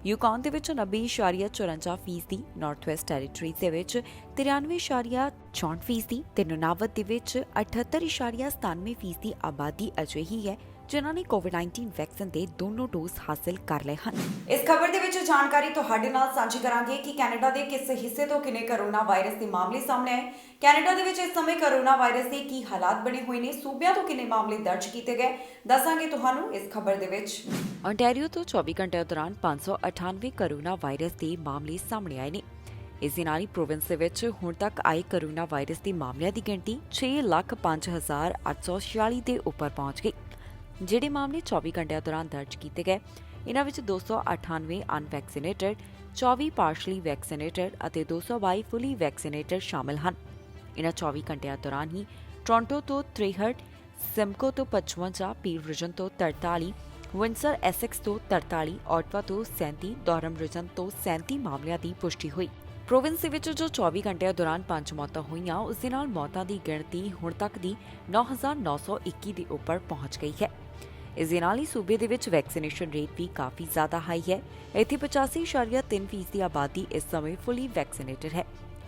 ਯੂਕਾਨ ਦੇ ਵਿੱਚ 90.54%, ਨਾਰਥ ਵੈਸਟ ਟੈਰੀਟਰੀਜ਼ ਦੇ ਵਿੱਚ 93.64% ਤੇ ਨੁਨਾਵਤ ਦੇ ਵਿੱਚ 78.97% ਆਬਾਦੀ ਅਜਿਹੀ ਹੈ ਜਿਨ੍ਹਾਂ ਨੇ ਕੋਵਿਡ-19 ਵੈਕਸੀਨ ਦੇ ਦੋਨੋਂ ਡੋਜ਼ ਹਾਸਲ ਕਰ ਲਏ ਹਨ। ਇਸ ਖਬਰ ਦੇ ਵਿੱਚ ਜਾਣਕਾਰੀ ਤੁਹਾਡੇ ਨਾਲ ਸਾਂਝੀ ਕਰਾਂਗੇ ਕਿ ਕੈਨੇਡਾ ਦੇ ਕਿਸ ਹਿੱਸੇ ਤੋਂ ਕਿੰਨੇ ਕੋਰੋਨਾ ਵਾਇਰਸ ਦੇ ਮਾਮਲੇ ਸਾਹਮਣੇ ਆਏ। ਕੈਨੇਡਾ ਦੇ ਵਿੱਚ ਇਸ ਸਮੇਂ ਕੋਰੋਨਾ ਵਾਇਰਸ ਦੇ ਕੀ ਹਾਲਾਤ ਬਣੇ ਹੋਏ ਨੇ, ਸੂਬਿਆਂ ਤੋਂ ਕਿੰਨੇ ਮਾਮਲੇ ਦਰਜ ਕੀਤੇ ਗਏ, ਦੱਸਾਂਗੇ ਤੁਹਾਨੂੰ ਇਸ ਖਬਰ ਦੇ ਵਿੱਚ। ਓਨਟਾਰੀਓ ਤੋਂ 24 ਘੰਟਿਆਂ ਦੌਰਾਨ 598 ਕੋਰੋਨਾ ਵਾਇਰਸ ਦੇ ਮਾਮਲੇ ਸਾਹਮਣੇ ਆਏ ਨੇ। ਇਸ ਦੇ ਨਾਲ ਹੀ ਪ੍ਰੋਵਿੰਸ ਦੇ ਵਿੱਚ ਹੁਣ ਤੱਕ ਆਏ ਕੋਰੋਨਾ ਵਾਇਰਸ ਦੇ ਮਾਮਲਿਆਂ ਦੀ ਗਿਣਤੀ 6,05,846 ਦੇ ਉੱਪਰ ਪਹੁੰਚ ਗਈ। ਜਿਹੜੇ ਮਾਮਲੇ 24 ਘੰਟਿਆਂ ਦੌਰਾਨ ਦਰਜ ਕੀਤੇ ਗਏ, ਇਹਨਾਂ ਵਿੱਚ 298 ਅਨਵੈਕਸੀਨੇਟਡ, 24 ਪਾਰਸ਼ਲੀ ਵੈਕਸੀਨੇਟਡ ਅਤੇ 222 ਫੁੱਲੀ ਵੈਕਸੀਨੇਟਡ ਸ਼ਾਮਲ ਹਨ। ਇਹਨਾਂ 24 ਘੰਟਿਆਂ ਦੌਰਾਨ ਹੀ ਟੋਰਾਂਟੋ ਤੋਂ 63, ਸਿਮਕੋ ਤੋਂ 55, ਪੀਰ ਰਿਜਨ ਤੋਂ 43, ਵਿੰਸਰ ਐਸੈਕਸ ਤੋਂ 43, ਆਟਵਾ ਤੋਂ 37, ਡੋਰਮ ਰਿਜਨ ਤੋਂ 37 ਮਾਮਲਿਆਂ ਦੀ ਪੁਸ਼ਟੀ ਹੋਈ। ਪ੍ਰੋਵਿੰਸ ਦੇ ਵਿੱਚ ਜੋ 24 ਘੰਟਿਆਂ ਦੌਰਾਨ 5 ਮੌਤਾਂ ਹੋਈਆਂ, ਉਸ ਦੇ ਨਾਲ ਮੌਤਾਂ ਦੀ ਗਿਣਤੀ ਹੁਣ ਤੱਕ ਦੀ 9,921 ਦੇ ਉੱਪਰ ਪਹੁੰਚ ਗਈ ਹੈ। ਇਸ ਦੇ ਨਾਲ ਹੀ ਸੂਬੇ ਦੇ ਵਿੱਚ ਵੈਕਸੀਨੇਸ਼ਨ ਰੇਟ ਵੀ ਕਾਫੀ ਜ਼ਿਆਦਾ ਹਾਈ ਹੈ। ਇੱਥੇ 85.3% ਦੀ ਆਬਾਦੀ ਇਸ ਸਮੇਂ ਫੁੱਲੀ ਵੈਕਸੀਨੇਟਡ ਹੈ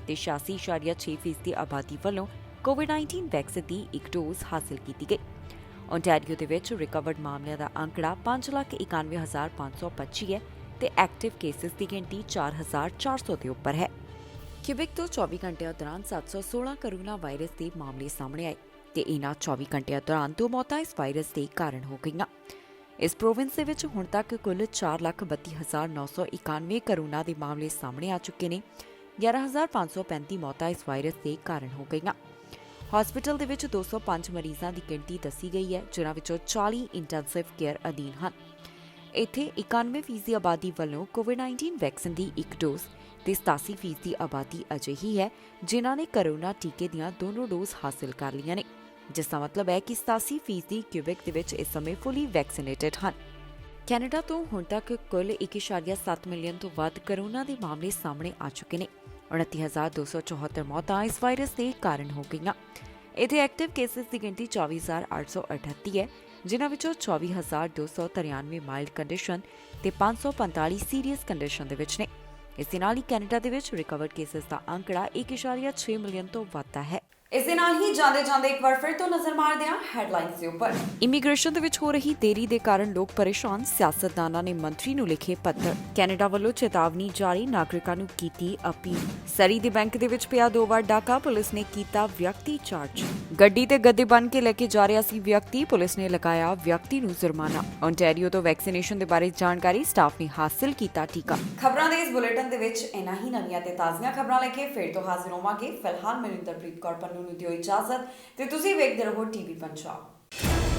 ਤੇ 86.6% ਦੀ ਆਬਾਦੀ ਵੱਲੋਂ ਕੋਵਿਡ-19 ਵੈਕਸੀਨ ਦੀ ਇੱਕ ਡੋਜ਼ ਹਾਸਲ ਕੀਤੀ ਗਈ। ਓਨਟਾਰੀਓ ਦੇ ਵਿੱਚ ਰਿਕਵਰਡ ਮਾਮਲਿਆਂ ਦਾ ਅੰਕੜਾ 5,91,525 ਹੈ ਤੇ ਐਕਟਿਵ ਕੇਸਿਸ ਦੀ ਗਿਣਤੀ 4,400 ਦੇ ਉੱਪਰ ਹੈ। ਕਿਬੈਕ ਤੋਂ 24 ਘੰਟਿਆਂ ਦੌਰਾਨ 716 ਕੋਰੋਨਾ ਵਾਇਰਸ ਦੇ ਮਾਮਲੇ ਸਾਹਮਣੇ ਆਏ ਤੇ ਇਹਨਾਂ 24 ਘੰਟਿਆਂ ਦੌਰਾਨ 2 ਮੌਤਾਂ ਇਸ ਵਾਇਰਸ ਦੇ ਕਾਰਨ ਹੋ ਗਈਆਂ। ਇਸ ਪ੍ਰੋਵਿੰਸ ਦੇ ਵਿੱਚ ਹੁਣ ਤੱਕ ਕੁੱਲ 4,32,991 ਕੋਰੋਨਾ ਦੇ ਮਾਮਲੇ ਸਾਹਮਣੇ ਆ ਚੁੱਕੇ ਨੇ। 11,535 ਮੌਤਾਂ ਇਸ ਵਾਇਰਸ ਦੇ ਕਾਰਨ ਹੋ ਗਈਆਂ। ਹਸਪੀਟਲ ਦੇ ਵਿੱਚ 205 ਮਰੀਜ਼ਾਂ ਦੀ ਗਿਣਤੀ ਦੱਸੀ ਗਈ ਹੈ, ਜਿਨ੍ਹਾਂ ਵਿੱਚੋਂ 40 ਇੰਟੈਂਸਿਵ ਕੇਅਰ ਅਧੀਨ ਹਨ। ਇੱਥੇ 91% ਦੀ ਆਬਾਦੀ ਵੱਲੋਂ ਕੋਵਿਡ-19 ਵੈਕਸੀਨ ਦੀ ਇੱਕ ਡੋਜ਼ ਤੇ 87% ਦੀ ਆਬਾਦੀ ਅਜਿਹੀ ਹੈ ਜਿਨ੍ਹਾਂ ਨੇ ਕੋਰੋਨਾ ਟੀਕੇ ਦੀਆਂ ਦੋਨੋਂ ਡੋਜ਼ ਹਾਸਲ ਕਰ ਲਈਆਂ ਨੇ, ਜਿਸ ਦਾ ਮਤਲਬ ਹੈ ਕਿ 87% ਕਿਊਬੈਕ ਦੇ ਵਿੱਚ ਇਸ ਸਮੇਂ ਫੁੱਲੀ ਵੈਕਸੀਨੇਟਡ ਹਨ। ਕੈਨੇਡਾ ਤੋਂ ਹੁਣ ਤੱਕ ਕੁੱਲ 1.7 ਮਿਲੀਅਨ ਤੋਂ ਵੱਧ ਕੋਰੋਨਾ ਦੇ ਮਾਮਲੇ ਸਾਹਮਣੇ ਆ ਚੁੱਕੇ ਨੇ। 29,274 ਮੌਤਾਂ ਇਸ ਵਾਇਰਸ ਦੇ ਕਾਰਨ ਹੋ ਗਈਆਂ। ਇੱਥੇ ਐਕਟਿਵ ਕੇਸਿਸ ਦੀ ਗਿਣਤੀ 24,838 ਹੈ, ਜਿਨ੍ਹਾਂ ਵਿੱਚੋਂ 24,293 ਮਾਈਲਡ ਕੰਡੀਸ਼ਨ ਤੇ 545 ਸੀਰੀਅਸ ਕੰਡੀਸ਼ਨ ਦੇ ਵਿੱਚ ਨੇ। ਇਸ ਦੇ ਨਾਲ ਹੀ ਕੈਨੇਡਾ ਦੇ ਵਿੱਚ ਰਿਕਵਰਡ ਕੇਸਿਸ ਦਾ ਅੰਕੜਾ 1.6 ਮਿਲੀਅਨ ਤੋਂ ਵੱਧ ਹੈ। ਇਸ ਦੇ ਨਾਲ ਹੀ ਜਾਂਦੇ ਇੱਕ ਵਾਰ ਫਿਰ ਤੋਂ ਨਜ਼ਰ ਮਾਰਦੇ ਹਾਂ ਹੈਡਲਾਈਨਸ ਦੇ ਉੱਪਰ। ਇਮੀਗ੍ਰੇਸ਼ਨ ਦੇ ਵਿੱਚ ਹੋ ਰਹੀ ਦੇਰੀ ਦੇ ਕਾਰਨ ਲੋਕ ਪਰੇਸ਼ਾਨ, ਸਿਆਸਤਦਾਨਾਂ ਨੇ ਮੰਤਰੀ ਨੂੰ ਲਿਖੇ ਪੱਤਰ। ਕੈਨੇਡਾ ਵੱਲੋਂ ਚੇਤਾਵਨੀ ਜਾਰੀ, ਨਾਗਰਿਕਾਂ ਨੂੰ ਕੀਤੀ ਅਪੀਲ। ਸਰੀ ਦੇ ਬੈਂਕ ਦੇ ਵਿੱਚ ਪਿਆ 2 ਵਾਰ ਡਾਕਾ, ਪੁਲਿਸ ਨੇ ਕੀਤਾ ਵਿਅਕਤੀ ਚਾਰਜ। ਗੱਡੀ ਤੇ ਗੱਦੇ ਬੰਨ ਕੇ ਲੈ ਕੇ ਜਾ ਰਿਹਾ ਸੀ ਵਿਅਕਤੀ, ਪੁਲਿਸ ਨੇ ਲਗਾਇਆ ਵਿਅਕਤੀ ਨੂੰ ਜੁਰਮਾਨਾ। ਓਨਟਾਰੀਓ ਤੋਂ ਵੈਕਸੀਨੇਸ਼ਨ ਦੇ ਬਾਰੇ ਜਾਣਕਾਰੀ, ਸਟਾਫ ਨੇ ਹਾਸਲ ਕੀਤਾ ਟੀਕਾ। ਖਬਰਾਂ ਦੇ ਇਸ ਬੁਲੇਟਿਨ ਦੇ ਵਿੱਚ ਇਹਨਾਂ ਹੀ ਨਵੀਆਂ ਤੇ ਤਾਜ਼ੀਆਂ ਖਬਰਾਂ ਲੈ ਕੇ ਫਿਰ ਤੋਂ ਹਾਜ਼ਰ ਹੋਵਾਂਗੇ। ਫਿਲਹਾਲ ਮਨਿੰਦਰਪ੍ਰੀਤ ਕੌਰ ਪੰਨੂ ਨੂੰ ਦਿਓ ਇਜਾਜ਼ਤ ਤੇ ਤੁਸੀਂ ਵੇਖਦੇ ਰਹੋ ਟੀਵੀ ਪੰਜਾਬ।